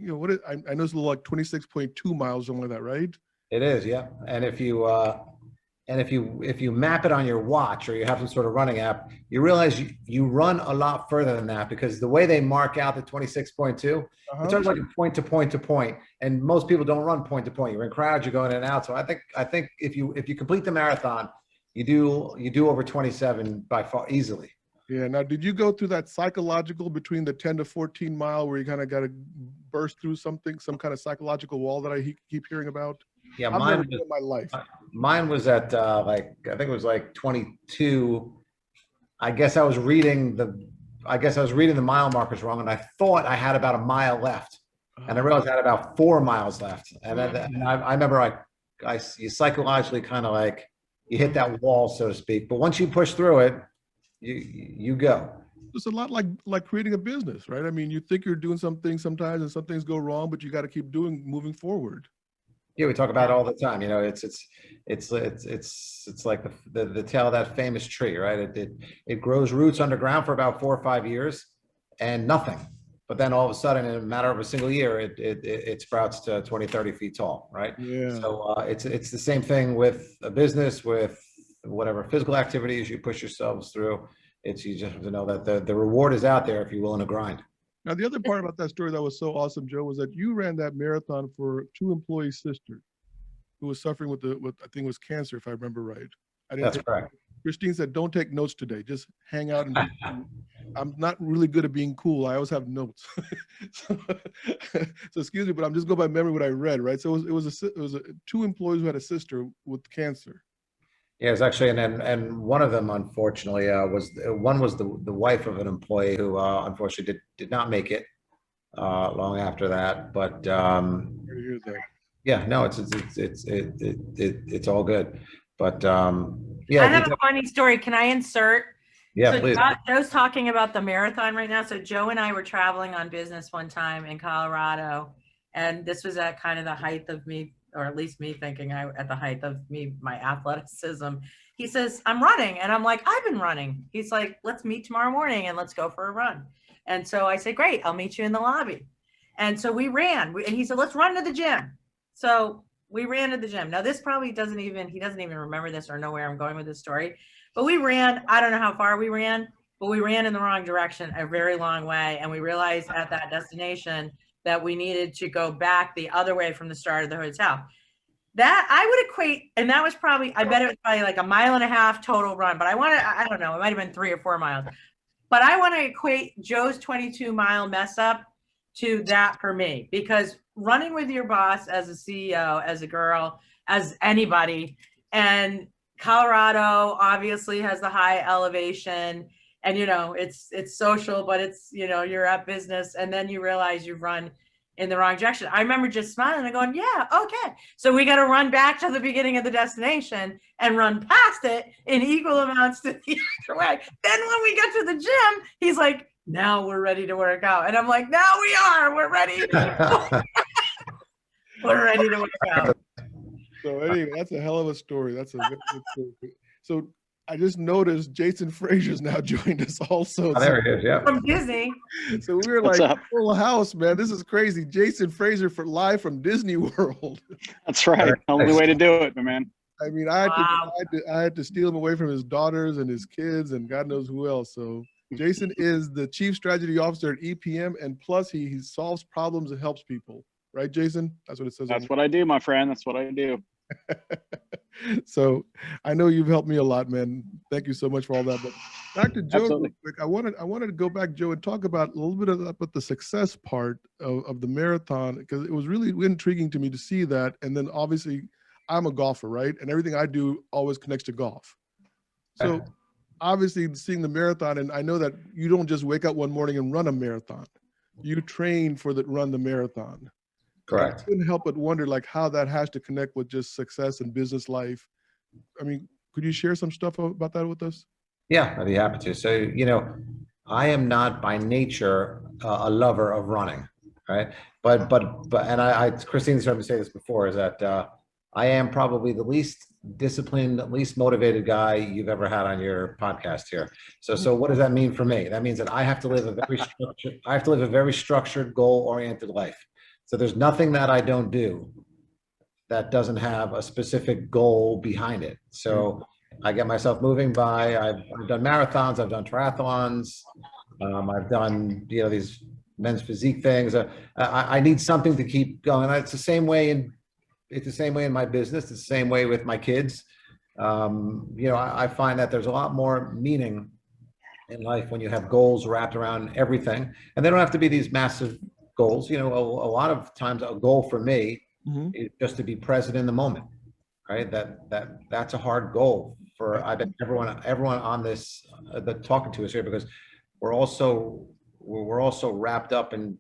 know it's a little like 26.2 miles, something like that, right? It is, yeah. And if you map it on your watch or you have some sort of running app, you realize you run a lot further than that, because the way they mark out the 26.2, it's always like a point to point to point, and most people don't run point to point. You're in crowds, you're going in and out. So I think if you complete the marathon, you do over 27 by far easily. Yeah. Now, did you go through that psychological between the 10 to 14 mile where you kind of got to burst through some kind of psychological wall that I keep hearing about? Yeah, mine in my life. Mine was at I think it was like 22. I guess I was reading the mile markers wrong, and I thought I had about a mile left, and I realized I had about 4 miles left. And then I remember you psychologically kind of like you hit that wall, so to speak. But once you push through it, you go. It's a lot like creating a business, right? I mean, you think you're doing something sometimes, and some things go wrong, but you got to keep moving forward. Yeah, we talk about it all the time. You know, it's like the tail of that famous tree, right? It grows roots underground for about 4 or 5 years, and nothing. But then all of a sudden, in a matter of a single year, it sprouts to 20, 30 feet tall, right? Yeah. So it's the same thing with a business, with whatever physical activities you push yourselves through. You just have to know that the reward is out there if you're willing to grind. Now, the other part about that story that was so awesome, Joe, was that you ran that marathon for 2 employees' sister who was suffering with I think it was cancer, if I remember right. That's correct. Christine said, "Don't take notes today. Just hang out." And I'm not really good at being cool. I always have notes. so excuse me, but I'm just going by memory what I read, right? So it was 2 employees who had a sister with cancer. Yeah, it's actually, and one of them, unfortunately, was the wife of an employee who unfortunately did not make it long after that. But yeah, no, it's all good. But yeah, I have a funny story. Can I insert? Yeah, so please. Joe's talking about the marathon right now. So Joe and I were traveling on business one time in Colorado, and this was at kind of the height of me, or at least me thinking at the height of my athleticism. He says, "I'm running." And I'm like, "I've been running." He's like, "Let's meet tomorrow morning and let's go for a run." And so I said, "Great, I'll meet you in the lobby." And so we ran, and he said, "Let's run to the gym." So we ran to the gym. Now this probably he doesn't even remember this or know where I'm going with this story, but we ran, I don't know how far we ran, but we ran in the wrong direction a very long way. And we realized at that destination that we needed to go back the other way from the start of the hotel. That I would equate, and that was probably, I bet it was probably like 1.5 miles total run, but I don't know, it might've been 3 or 4 miles, but I want to equate Joe's 22-mile mess up to that for me, because running with your boss as a CEO, as a girl, as anybody, and Colorado obviously has the high elevation, and it's social, but it's you're at business, and then you realize you've run in the wrong direction. I remember just smiling and going, "Yeah, okay." So we got to run back to the beginning of the destination and run past it in equal amounts to the other way. Then when we got to the gym, he's like, "Now we're ready to work out," and I'm like, "Now we are. We're ready. We're ready to work out." So anyway, that's a hell of a story. That's a good story. So I just noticed Jason Frazier's now joined us also. Oh, there he is, yeah. From Disney. So we were like, full house, man. This is crazy. Jason Frazier live from Disney World. That's right. Only way to do it, my man. I mean, I had to steal him away from his daughters and his kids and God knows who else. So Jason is the Chief Strategy Officer at EPM, and plus he solves problems and helps people. Right, Jason? That's what it says. That's what I do, my friend. That's what I do. So I know you've helped me a lot, man. Thank you so much for all that. But back to Joe, real quick, I wanted to go back, Joe, and talk about a little bit about the success part of the marathon, because it was really intriguing to me to see that. And then obviously I'm a golfer, right? And everything I do always connects to golf. So obviously seeing the marathon, and I know that you don't just wake up one morning and run a marathon. You train for run the marathon. Correct. I couldn't help but wonder like how that has to connect with just success and business life. I mean, could you share some stuff about that with us? Yeah, I'd be happy to. So, you know, I am not by nature a lover of running, right? But, and Christine's heard me say this before, is that I am probably the least disciplined, least motivated guy you've ever had on your podcast here. So what does that mean for me? That means that I have to live a very structured, goal-oriented life. So there's nothing that I don't do that doesn't have a specific goal behind it. So I get myself moving by, I've done marathons, I've done triathlons, I've done, you know, these men's physique things. I need something to keep going. It's the same way in my business. It's the same way with my kids. You know, I find that there's a lot more meaning in life when you have goals wrapped around everything, and they don't have to be these massive goals. You know, a lot of times a goal for me is just to be present in the moment, right? That's a hard goal for, I bet, everyone on this that talking to us here, because we're also wrapped up in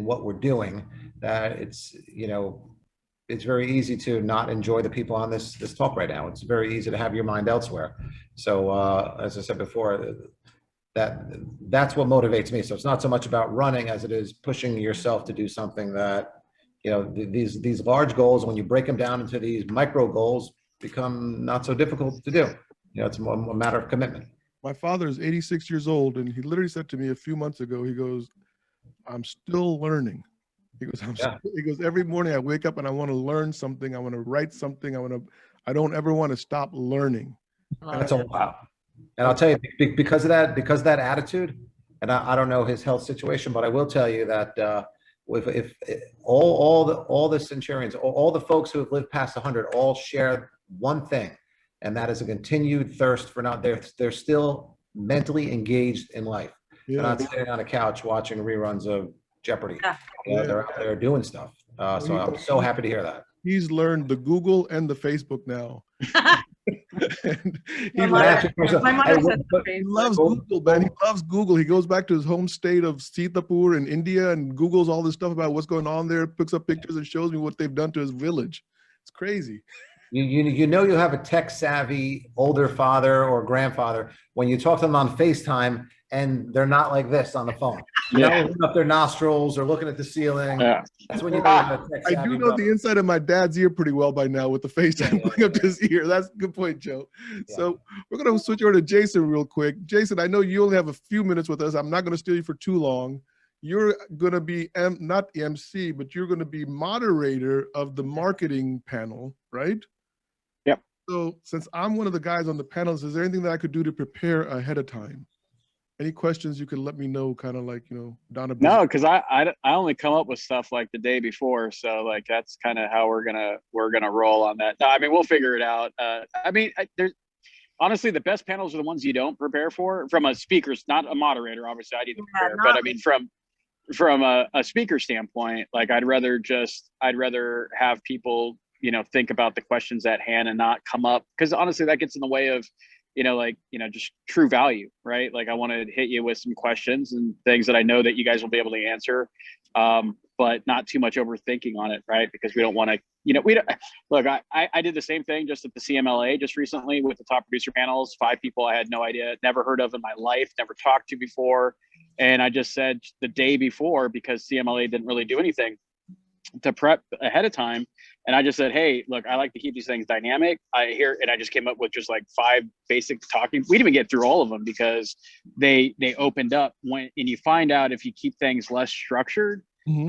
what we're doing, that it's, you know, it's very easy to not enjoy the people on this talk right now. It's very easy to have your mind elsewhere. So as I said before, that's what motivates me. So it's not so much about running as it is pushing yourself to do something that, you know, these large goals, when you break them down into these micro goals, become not so difficult to do. You know, it's a matter of commitment. My father is 86 years old, and he literally said to me a few months ago, he goes, I'm still learning. He goes, he goes, every morning I wake up and I want to learn something. I want to write something. I don't ever want to stop learning. And that's all. Wow. And I'll tell you, because of that attitude, and I don't know his health situation, but I will tell you that if all the centurions, all the folks who have lived past 100, all share one thing, and that is a continued thirst for they're still mentally engaged in life. They're not sitting on a couch watching reruns of Jeopardy. They're out there doing stuff. So I'm so happy to hear that. He's learned the Google and the Facebook now. He loves Google, man. He loves Google. He goes back to his home state of Sitapur in India and Googles all this stuff about what's going on there, picks up pictures and shows me what they've done to his village. It's crazy. You know you have a tech savvy older father or grandfather when you talk to them on FaceTime and they're not like this on the phone. They're looking up their nostrils or looking at the ceiling. Yeah. That's when you know you have a tech savvy. I do know the inside of my dad's ear pretty well by now with the FaceTime going up to his ear. That's a good point, Joe. Yeah. So we're going to switch over to Jason real quick. Jason, I know you only have a few minutes with us. I'm not going to steal you for too long. You're going to be not MC, but you're going to be moderator of the marketing panel, right? Yep. So since I'm one of the guys on the panels, is there anything that I could do to prepare ahead of time? Any questions you could let me know, kind of like, you know, Donna? No, because I only come up with stuff like the day before, so like that's kind of how we're gonna roll on that. No, I mean, we'll figure it out. I mean, there's honestly the best panels are the ones you don't prepare for, from a speaker's, not a moderator. Obviously, I need to prepare, but I mean from a speaker standpoint, like I'd rather have people, you know, think about the questions at hand and not come up, because honestly that gets in the way of, you know, like, you know, just true value, right? Like I want to hit you with some questions and things that I know that you guys will be able to answer, but not too much overthinking on it, right? Because we don't want to, you know, look, I did the same thing just at the CMLA just recently with the top producer panels, 5 people I had no idea, never heard of in my life, never talked to before. And I just said the day before, because CMLA didn't really do anything to prep ahead of time. And I just said, hey, look, I like to keep these things dynamic. And I just came up with just like 5 basic talking. We didn't even get through all of them because they opened up and you find out if you keep things less structured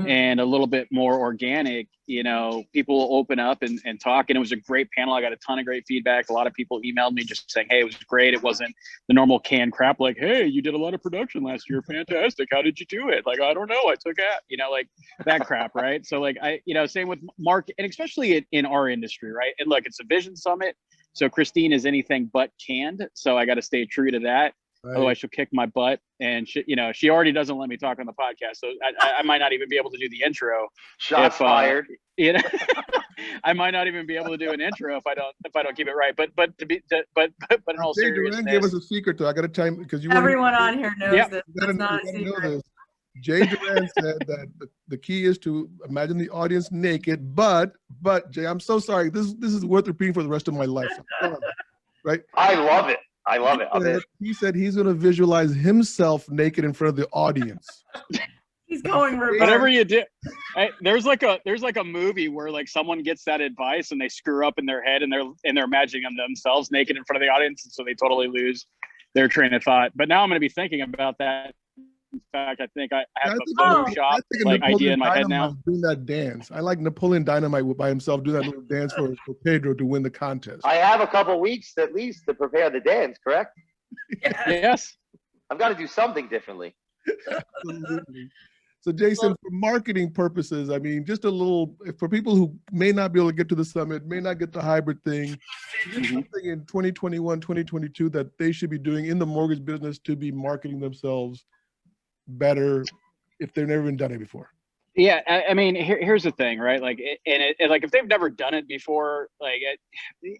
and a little bit more organic, you know, people will open up and talk. And it was a great panel. I got a ton of great feedback. A lot of people emailed me just saying, hey, it was great. It wasn't the normal canned crap like, hey, you did a lot of production last year. Fantastic. How did you do it? Like, I don't know. I took it, you know, like that crap. Right. So like you know, same with Mark, and especially in our industry. Right. And look, it's a vision summit. So Christine is anything but canned. So I got to stay true to that. Right. Otherwise, she'll kick my butt. And she already doesn't let me talk on the podcast, so I might not even be able to do the intro. Shots fired. I might not even be able to do an intro if I don't keep it right. But in all Jay Doran seriousness, gave us a secret too. I got to tell you because you Everyone on here knows Yep. this. You gotta It's know, not a you gotta know secret. this. Jay Doran said that the key is to imagine the audience naked, but Jay, I'm so sorry. This is worth repeating for the rest of my life. Right? I love it. I love it. I'm in. He said he's going to visualize himself naked in front of the audience. He's going reverse. whatever you do, there's like a movie where like someone gets that advice and they screw up in their head and they're imagining themselves naked in front of the audience, and so they totally lose their train of thought. But now I'm going to be thinking about that. In fact, I think I have a Photoshop like idea in my head now. Doing that dance. I like Napoleon Dynamite by himself doing that little dance for Pedro to win the contest. I have a couple weeks at least to prepare the dance, correct? Yes. I've got to do something differently. Absolutely. So Jason, for marketing purposes, I mean, just a little, for people who may not be able to get to the summit, may not get the hybrid thing, just something in 2021, 2022 that they should be doing in the mortgage business to be marketing themselves better if they've never been done it before. Yeah, I mean, here's the thing, right? Like, like if they've never done it before, like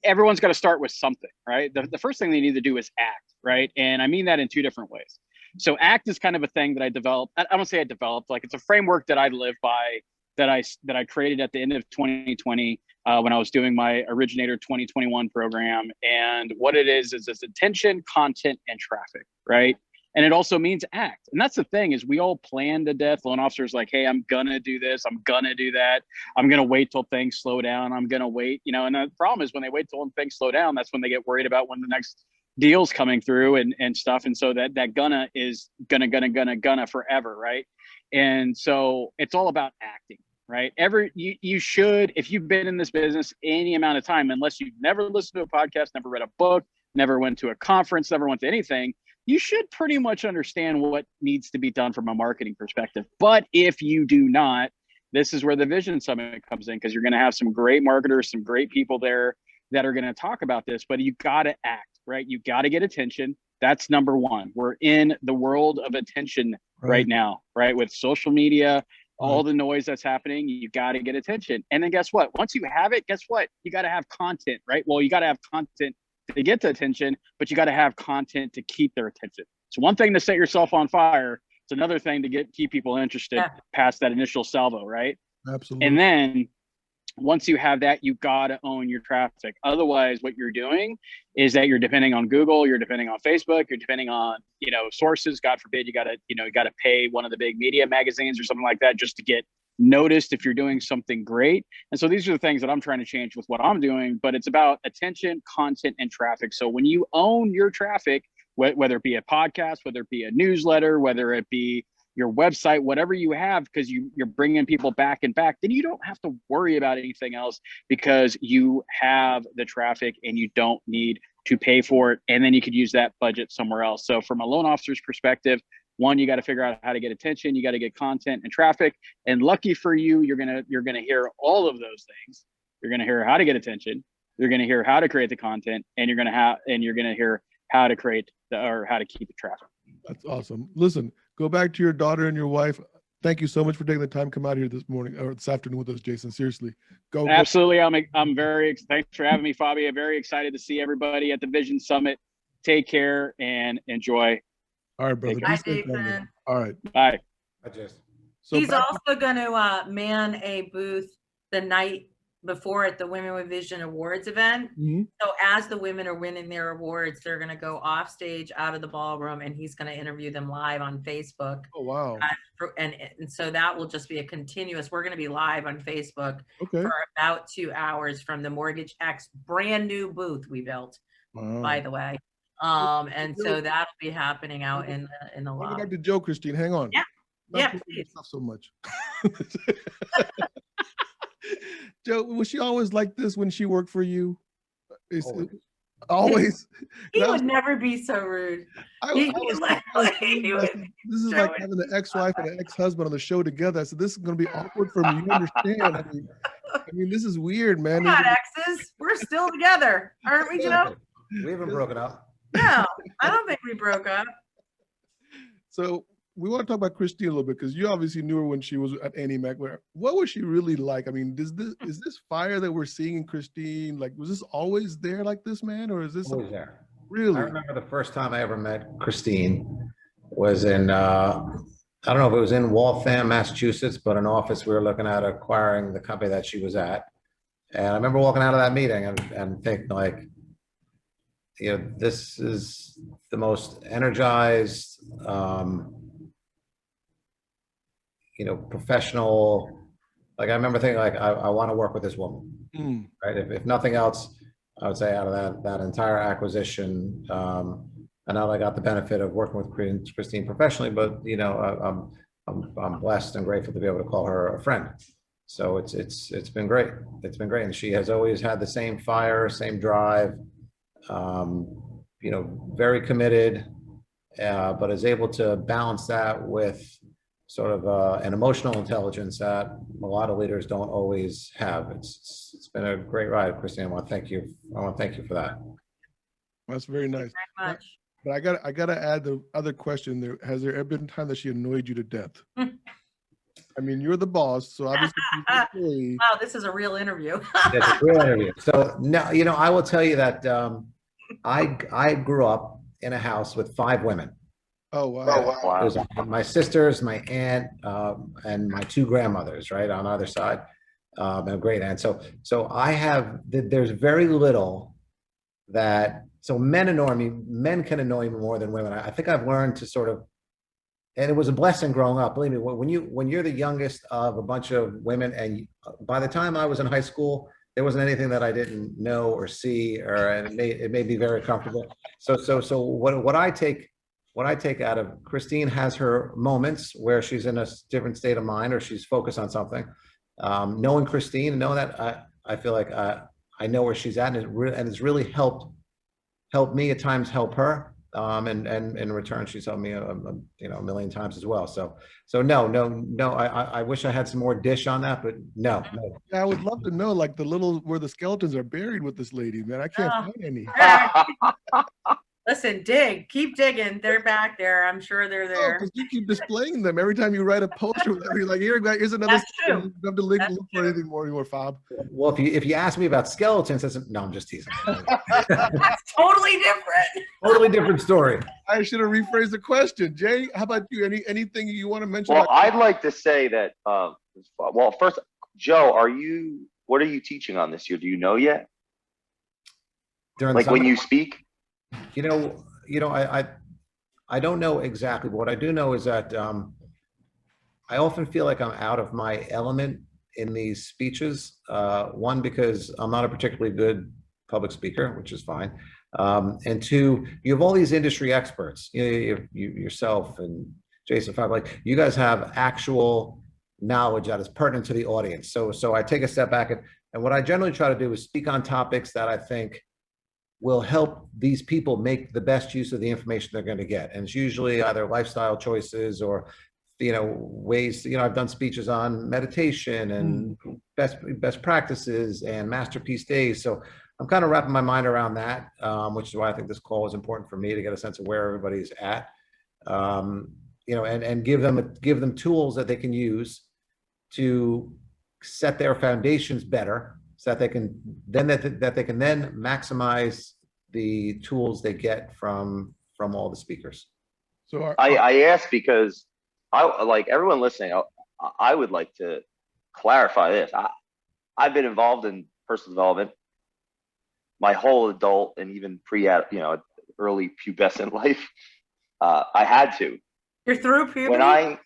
everyone's got to start with something, right? The first thing they need to do is act, right? And I mean that in two different ways. So act is kind of a thing that I developed. I don't say I developed, like it's a framework that I live by, that I created at the end of 2020 when I was doing my Originator 2021 program. And what it is this attention, content, and traffic, right? And it also means act. And that's the thing, is we all plan to death. Loan officers like, hey, I'm gonna do this, I'm gonna do that, I'm gonna wait till things slow down, I'm gonna wait, and the problem is when they wait till things slow down, that's when they get worried about when the next deal's coming through and stuff. And so that gonna is gonna forever, right? And so it's all about acting, right? You should, if you've been in this business any amount of time, unless you've never listened to a podcast, never read a book, never went to a conference, never went to anything, you should pretty much understand what needs to be done from a marketing perspective. But if you do not, this is where the Vision Summit comes in, because you're going to have some great marketers, some great people there that are going to talk about this, but you got to act, right? You got to get attention. That's number one. We're in the world of attention right now, right? With social media, all the noise that's happening, you got to get attention. And then guess what? Once you have it, guess what? You got to have content, right? Well, you got to have content to get the attention, but you got to have content to keep their attention. It's one thing to set yourself on fire. It's another thing to keep people interested past that initial salvo, right? Absolutely. And then once you have that, you got to own your traffic. Otherwise, what you're doing is that you're depending on Google, you're depending on Facebook, you're depending on, sources. God forbid, you got to pay one of the big media magazines or something like that just to get noticed if you're doing something great. And so these are the things that I'm trying to change with what I'm doing, but it's about attention, content, and traffic. So when you own your traffic, whether it be a podcast, whether it be a newsletter, whether it be your website, whatever you have, because you're bringing people back and back, then you don't have to worry about anything else, because you have the traffic and you don't need to pay for it. And then you could use that budget somewhere else. So from a loan officer's perspective, one, you got to figure out how to get attention, you got to get content and traffic. And lucky for you, you're gonna hear all of those things. You're gonna hear how to get attention, you're gonna hear how to create the content, and you're gonna hear how to create how to keep the traffic. That's awesome. Listen, go back to your daughter and your wife. Thank you so much for taking the time to come out here this morning or this afternoon with us, Jason. Seriously, go. Absolutely, thanks for having me, Fobby. I'm very excited to see everybody at the Vision Summit. Take care and enjoy. All right, brother. Bye, Jason. All right. Bye. I just. So he's also going to man a booth the night before at the Women with Vision Awards event. So as the women are winning their awards, they're going to go off stage out of the ballroom, and he's going to interview them live on Facebook. Oh, wow. And so that will just be a continuous, we're going to be live on Facebook for about 2 hours from the Mortgage X brand new booth we built, by the way. And so that'll be happening out in the lobby. Go back to Joe, Christine. Hang on. Yeah. Not so much. Joe, was she always like this when she worked for you? Always. He would never be so rude. This is like having an ex-wife and an ex-husband on the show together. So this is going to be awkward for me. You understand? I mean, this is weird, man. We're not exes. We're still together, aren't we, Joe? We haven't broken up. No, I don't think we broke up. So we want to talk about Christine a little bit because you obviously knew her when she was at Annie Mac. What was she really like? I mean, is this fire that we're seeing in Christine, like, was this always there like this, man, or is this Always there. really? I remember the first time I ever met Christine was in, I don't know if it was in Waltham, Massachusetts, but an office we were looking at acquiring the company that she was at. And I remember walking out of that meeting and thinking like, you know, this is the most energized, you know, professional. Like I remember thinking like, I want to work with this woman, right? If nothing else, I would say out of that entire acquisition, and now I got the benefit of working with Christine professionally, but you know, I'm blessed and grateful to be able to call her a friend. So it's been great. It's been great, and she has always had the same fire, same drive. You know, very committed, but is able to balance that with sort of an emotional intelligence that a lot of leaders don't always have. It's been a great ride, Christine. I want to thank you. I want to thank you for that. That's very nice. Thank you very much. But I gotta add the other question there. Has there ever been a time that she annoyed you to death? I mean, you're the boss, so obviously. Wow, this is a real interview. It's a real interview. So now, you know, I will tell you that I grew up in a house with 5 women. Oh, wow. Wow. It was my sisters, my aunt, and my 2 grandmothers, right, on either side, and a great aunt. So I have, there's very little that, so men can annoy me more than women. I think I've learned to sort of, and it was a blessing growing up. Believe me, when you're the youngest of a bunch of women, and by the time I was in high school, there wasn't anything that I didn't know or see, and it made me very comfortable. So what I take out of Christine has her moments where she's in a different state of mind or she's focused on something. Knowing Christine and knowing that, I feel like I know where she's at, and it's really helped me at times, help her. And in return, she's helped me, you know, a million times as well. So no. I wish I had some more dish on that, but no. Yeah, I would love to know, like, where the skeletons are buried with this lady, man. I can't find any. Listen, keep digging. They're back there. I'm sure they're there. Because you keep displaying them every time you write a poster. You're like, here's another. That's true. You don't have to look for anything more, Fob. Well, if you ask me about skeletons, no, I'm just teasing. That's totally different. Totally different story. I should have rephrased the question. Jay, how about you? Anything you want to mention? Well, I'd like to say that. Well, first, Joe, what are you teaching on this year? Do you know yet? During like when you speak. You know, I don't know exactly, but what I do know is that I often feel like I'm out of my element in these speeches. One, because I'm not a particularly good public speaker, which is fine. And 2, you have all these industry experts, you yourself and Jason Frazier, like you guys have actual knowledge that is pertinent to the audience. So I take a step back and what I generally try to do is speak on topics that I think will help these people make the best use of the information they're going to get. And it's usually either lifestyle choices or, you know, ways, you know, I've done speeches on meditation and best practices and masterpiece days. So I'm kind of wrapping my mind around that, which is why I think this call is important for me to get a sense of where everybody's at, you know, and give them tools that they can use to set their foundations better, so that they can then maximize the tools they get from all the speakers. So I asked because I like everyone listening. I would like to clarify this. I've been involved in personal development my whole adult and even early pubescent life. I had to. You're through puberty? When I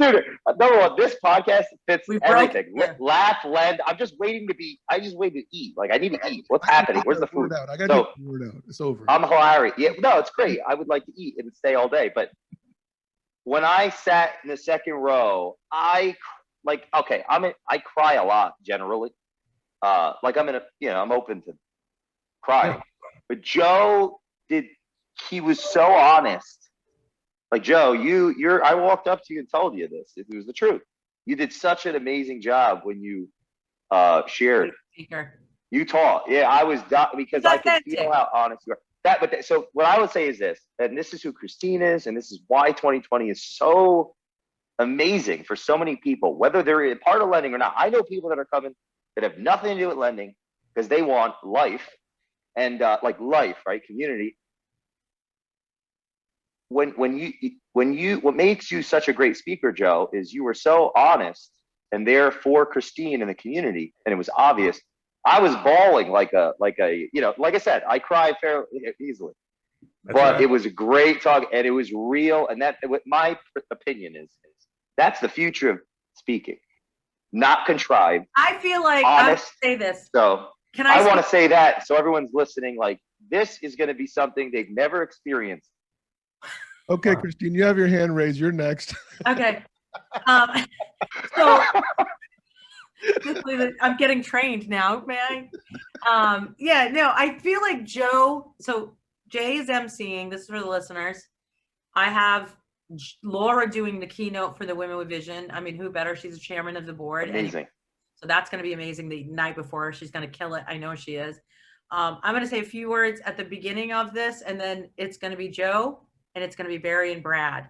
dude, number one, this podcast fits everything. Laugh, lend. I just waiting to eat. Like I need to eat. What's happening? Where's the food? I got to get the word out. It's over. I'm hilarious. Yeah, no, it's great. I would like to eat and stay all day. But when I sat in the second row, I cry a lot generally. Like I'm open to crying. But Joe he was so honest. Like, Joe, I walked up to you and told you this. It was the truth. You did such an amazing job when you shared. Utah. Yeah, I was because I could feel how honest you are. So what I would say is this, and this is who Christine is, and this is why 2020 is so amazing for so many people, whether they're a part of lending or not. I know people that are coming that have nothing to do with lending because they want life and like life, right? Community. What makes you such a great speaker, Joe, is you were so honest and there for Christine and the community, and it was obvious. I was bawling like I said, I cry fairly easily. That's But right. it was a great talk, and it was real. And that, what my opinion is that's the future of speaking, not contrived. I feel like honest. I'll say this. So Can I want to say that so everyone's listening, like this is going to be something they've never experienced. Okay, Christine, you have your hand raised. You're next. Okay. So I'm getting trained now, may I? Yeah, no, I feel like Joe, so Jay is emceeing, this is for the listeners. I have Laura doing the keynote for the Women with Vision. I mean, who better? She's the chairman of the board. Amazing. So that's going to be amazing. The night before, she's going to kill it. I know she is. I'm going to say a few words at the beginning of this, and then it's going to be Joe, and it's going to be Barry and Brad.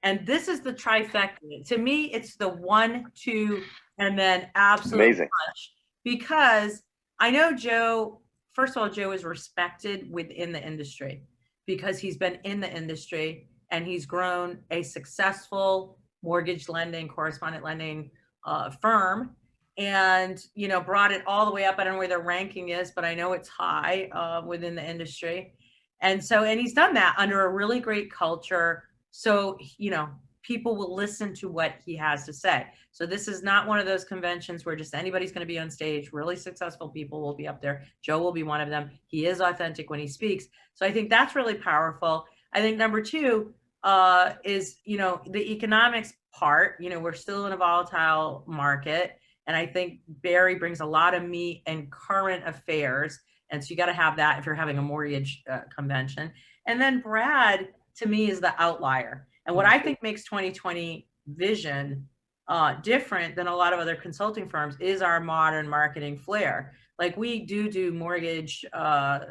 And this is the trifecta. To me, it's the 1, 2, and then absolute punch. Because I know Joe, first of all, Joe is respected within the industry because he's been in the industry and he's grown a successful mortgage lending, correspondent lending firm, and, you know, brought it all the way up. I don't know where their ranking is, but I know it's high within the industry. And so, and he's done that under a really great culture. So, you know, people will listen to what he has to say. So this is not one of those conventions where just anybody's going to be on stage. Really successful people will be up there. Joe will be one of them. He is authentic when he speaks. So I think that's really powerful. I think number 2 is, you know, the economics part. You know, we're still in a volatile market. And I think Barry brings a lot of meat and current affairs. And so you got to have that if you're having a mortgage convention. And then Brad, to me, is the outlier. And what I think makes 2020 Vision different than a lot of other consulting firms is our modern marketing flair. Like we do mortgage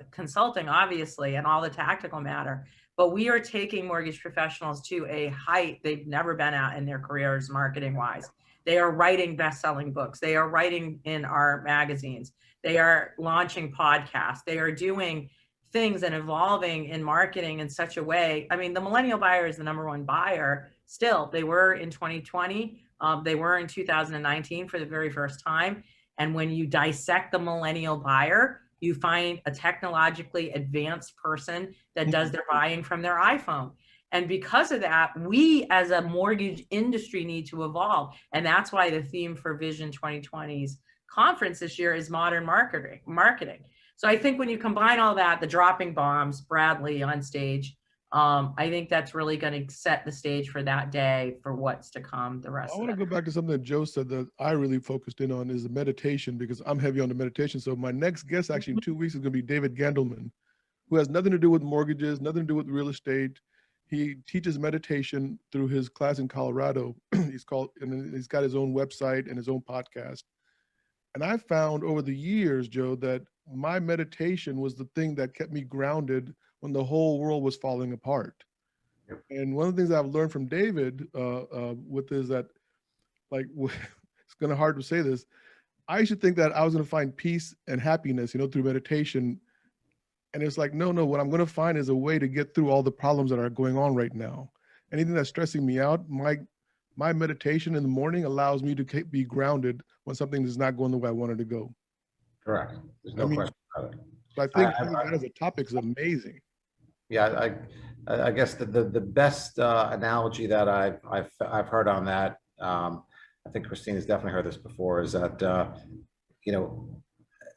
consulting, obviously, and all the tactical matter, but we are taking mortgage professionals to a height they've never been at in their careers, marketing wise. They are writing best-selling books. They are writing in our magazines. They are launching podcasts. They are doing things and evolving in marketing in such a way. I mean, the millennial buyer is the #1 buyer still. They were in 2020. They were in 2019 for the very first time. And when you dissect the millennial buyer, you find a technologically advanced person that does their buying from their iPhone. And because of that, we as a mortgage industry need to evolve. And that's why the theme for Vision 2020's conference this year is modern marketing. So I think when you combine all that, the dropping bombs, Bradley on stage, I think that's really going to set the stage for that day for what's to come the rest of it. I want to go back to something that Joe said that I really focused in on is the meditation, because I'm heavy on the meditation. So my next guest actually in 2 weeks is going to be David Gandelman, who has nothing to do with mortgages, nothing to do with real estate. He teaches meditation through his class in Colorado. And he's got his own website and his own podcast. And I found over the years, Joe, that my meditation was the thing that kept me grounded when the whole world was falling apart. Yep. And one of the things I've learned from David with is that, like, it's kind of hard to say this. I used to think that I was going to find peace and happiness, you know, through meditation. And it's like, no, what I'm going to find is a way to get through all the problems that are going on right now. Anything that's stressing me out, my meditation in the morning allows me to be grounded when something is not going the way I wanted to go. Correct. There's no question about it. So I think that as a topic is amazing. Yeah, I guess the best analogy that I've heard on that, I think Christine has definitely heard this before, is that you know,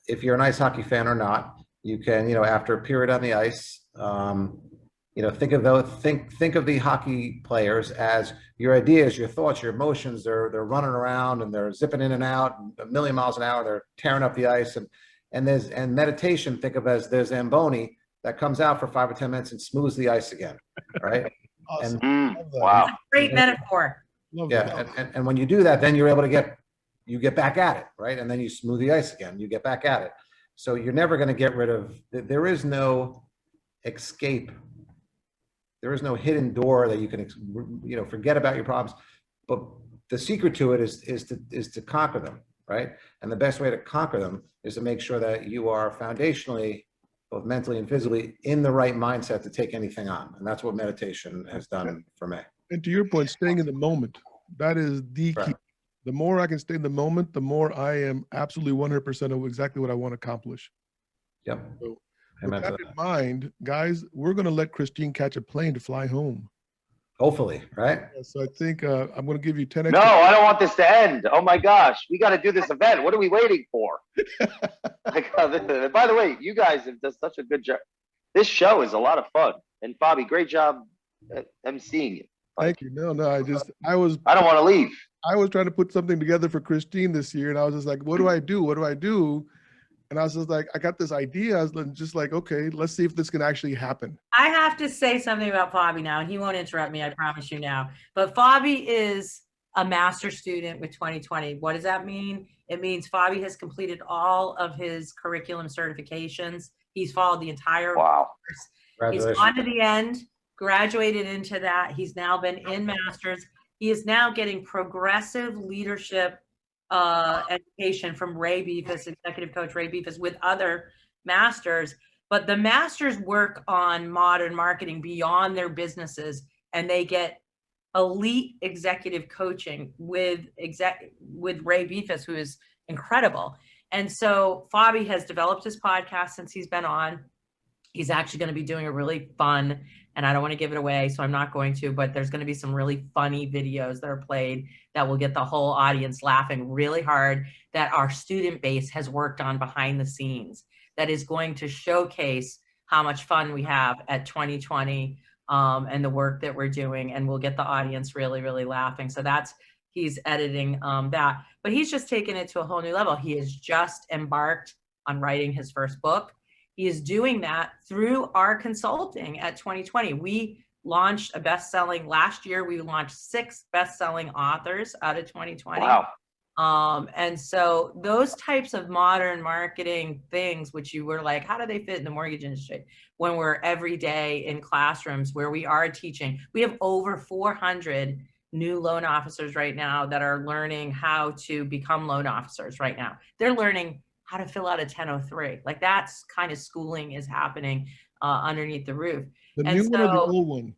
if you're an ice hockey fan or not, you can, you know, after a period on the ice, you know, think of the hockey players as your ideas, your thoughts, your emotions. They're running around and they're zipping in and out a million miles an hour. They're tearing up the ice, and meditation. Think of as there's Zamboni that comes out for 5 or 10 minutes and smooths the ice again, right? Awesome. Wow, great metaphor. Yeah, and when you do that, then you're able to get back at it, right? And then you smooth the ice again. You get back at it. So you're never going to get rid of, there is no escape. There is no hidden door that you can, forget about your problems. But the secret to it is to conquer them, right? And the best way to conquer them is to make sure that you are foundationally, both mentally and physically, in the right mindset to take anything on. And that's what meditation has done for me. And to your point, staying in the moment, that is the key. Right. The more I can stay in the moment, the more I am absolutely 100% of exactly what I want to accomplish. Yep. So Amen with to that in that. mind, guys, we're going to let Christine catch a plane to fly home. Hopefully, right? So I think I'm going to give you 10 No, extra. I don't want this to end. Oh my gosh, we got to do this event. What are we waiting for? By the way, you guys have done such a good job. This show is a lot of fun. And Fobby, great job at emceeing it. Thank you. No, I don't want to leave. I was trying to put something together for Christine this year, and I was just like, what do I do? What do I do? And I was just like, I got this idea. I was just like, okay, let's see if this can actually happen. I have to say something about Fobby now, and he won't interrupt me, I promise you now. But Fobby is a master's student with 2020. What does that mean? It means Fobby has completed all of his curriculum certifications. He's followed the entire course. He's gone to the end, graduated into that. He's now been in master's. He is now getting progressive leadership education from Ray Beefus, executive coach Ray Beefus, with other masters. But the masters work on modern marketing beyond their businesses, and they get elite executive coaching with Ray Beefus, who is incredible. And so Fobby has developed his podcast since he's been on. He's actually going to be doing a really fun, and I don't want to give it away, so I'm not going to, but there's going to be some really funny videos that are played that will get the whole audience laughing really hard, that our student base has worked on behind the scenes, that is going to showcase how much fun we have at 2020 and the work that we're doing, and we'll get the audience really, really laughing. So he's editing that, but he's just taken it to a whole new level. He has just embarked on writing his first book. He is doing that through our consulting at 2020. We launched last year, we launched 6 best-selling authors out of 2020. Wow. And so those types of modern marketing things, which you were like, how do they fit in the mortgage industry? When we're every day in classrooms where we are teaching, we have over 400 new loan officers right now that are learning how to become loan officers right now. They're learning how to fill out a 1003. Like, that's kind of schooling is happening underneath the roof. The new one or the old one?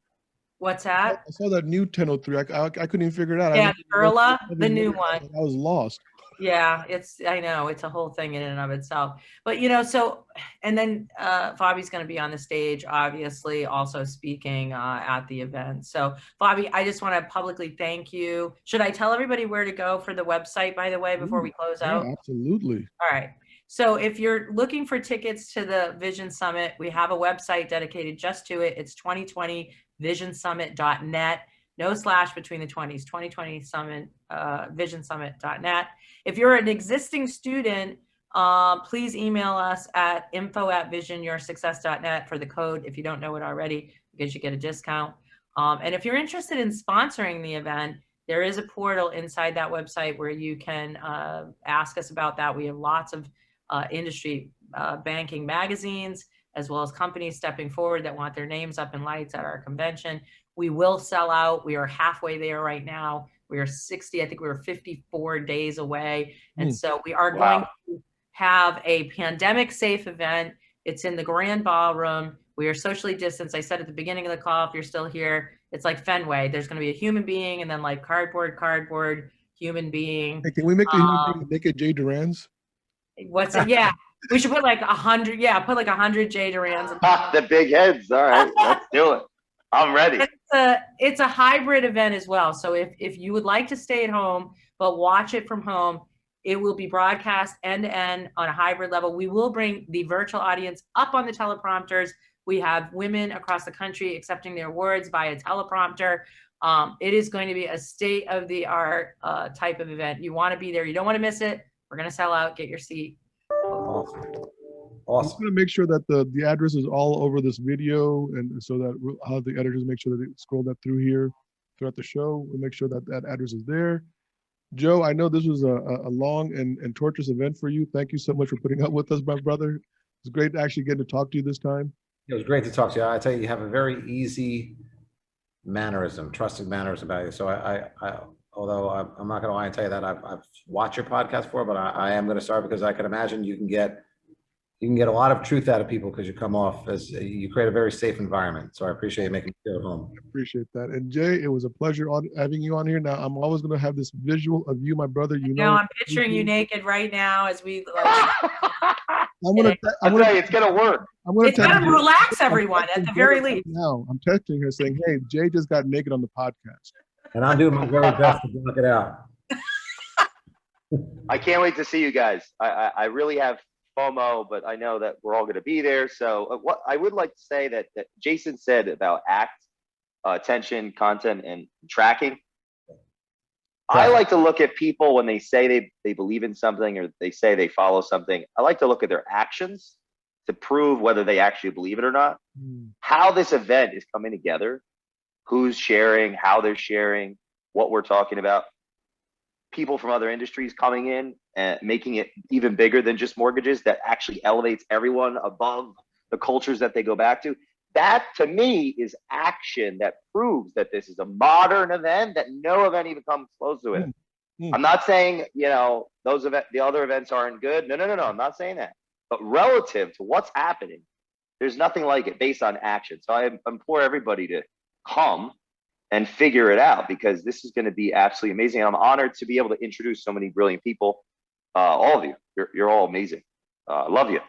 What's that? I saw that new 1003. I couldn't even figure it out. Yeah, Perla, the new one. I was lost. Yeah, I know, it's a whole thing in and of itself. But, so, and then Fobby's going to be on the stage, obviously, also speaking at the event. So, Fobby, I just want to publicly thank you. Should I tell everybody where to go for the website, by the way, before we close out? Absolutely. All right. So if you're looking for tickets to the Vision Summit, we have a website dedicated just to it. It's 2020visionsummit.net. No slash between the 20s, 2020 summit, visionsummit.net. If you're an existing student, please email us at info@visionyoursuccess.net for the code. If you don't know it already, because you get a discount. And if you're interested in sponsoring the event, there is a portal inside that website where you can ask us about that. We have lots of industry banking magazines, as well as companies stepping forward that want their names up in lights at our convention. We will sell out. We are halfway there right now. We are 60, I think we were 54 days away. And so we are going to have a pandemic safe event. It's in the Grand Ballroom. We are socially distanced. I said at the beginning of the call, if you're still here, it's like Fenway. There's going to be a human being and then like cardboard, human being. Hey, can we make the human being naked Jay Duran's? What's it? Yeah. We should put like 100. Yeah. Put like 100 Jay Duran's. The big heads. All right. Let's do it. I'm ready. It's a hybrid event as well. So if you would like to stay at home, but watch it from home, it will be broadcast end to end on a hybrid level. We will bring the virtual audience up on the teleprompters. We have women across the country accepting their awards via teleprompter. It is going to be a state-of-the-art type of event. You want to be there. You don't want to miss it. We're going to sell out. Get your seat. Awesome. I'm just going to make sure that the address is all over this video, and so that I'll have the editors make sure that they scroll that through here throughout the show. We'll make sure that that address is there. Joe, I know this was a long and torturous event for you. Thank you so much for putting up with us, my brother. It's great to actually get to talk to you this time. It was great to talk to you. I tell you, you have a very easy mannerism, trusted mannerism about you. So although I'm not going to lie and tell you that I've watched your podcast before, but I am going to start because I can imagine you can get a lot of truth out of people because you come off as you create a very safe environment. So I appreciate you making me feel at home. I appreciate that. And Jay, it was a pleasure having you on here. Now I'm always going to have this visual of you, my brother. You know, I'm picturing you naked right now as we. I'm gonna tell you, it's gonna work. It's gonna relax everyone at the very least. Now I'm texting her saying, "Hey, Jay just got naked on the podcast," and I'm doing my very best to block it out. I can't wait to see you guys. I really have FOMO, but I know that we're all going to be there. So what I would like to say that Jason said about attention, content, and tracking. I like to look at people when they say they believe in something or they say they follow something. I like to look at their actions to prove whether they actually believe it or not. How this event is coming together, who's sharing, how they're sharing, what we're talking about. People from other industries coming in and making it even bigger than just mortgages that actually elevates everyone above the cultures that they go back to. That to me is action that proves that this is a modern event, that no event even comes close to it. I'm not saying, the other events aren't good. No. I'm not saying that. But relative to what's happening, there's nothing like it based on action. So I implore everybody to come and figure it out because this is going to be absolutely amazing. And I'm honored to be able to introduce so many brilliant people. All of you, you're all amazing. I love you.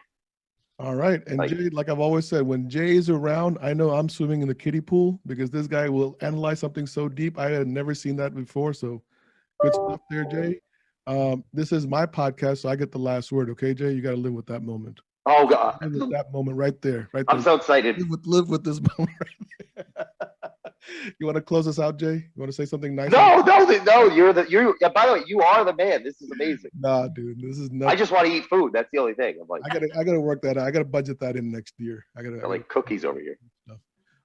All right. And Jay, like I've always said, when Jay is around, I know I'm swimming in the kiddie pool because this guy will analyze something so deep. I had never seen that before. So good stuff there, Jay. This is my podcast, so I get the last word. Okay, Jay, you got to live with that moment. Oh God, that moment right there, right there. I'm so excited. Live with this moment right there. You want to close us out, Jay? You want to say something nice? No. You're by the way, you are the man. This is amazing. Nah, dude, this is nuts. I just want to eat food. That's the only thing. I'm like, I gotta work that out. I gotta budget that in next year. I like cookies over here.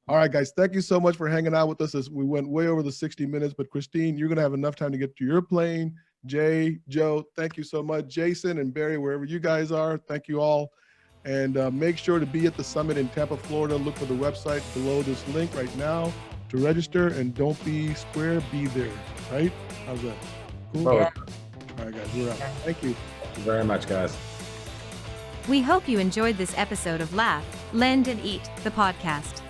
All right, guys. Thank you so much for hanging out with us. As we went way over the 60 minutes, but Christine, you're gonna have enough time to get to your plane. Jay, Joe, thank you so much. Jason and Barry, wherever you guys are, thank you all. And make sure to be at the summit in Tampa, Florida. Look for the website below this link right now to register, and don't be square, be there, right? How's that? Cool? Well, all right, guys, we're out. Thank you. Thank you very much, guys. We hope you enjoyed this episode of Laugh, Lend and Eat, the podcast.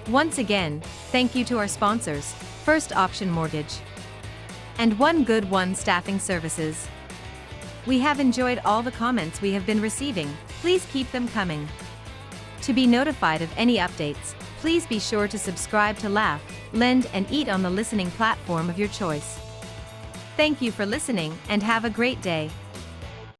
Once again, thank you to our sponsors, First Option Mortgage and One Good One Staffing Services. We have enjoyed all the comments we have been receiving. Please keep them coming. To be notified of any updates, please be sure to subscribe to Laugh, Lend and Eat on the listening platform of your choice. Thank you for listening and have a great day.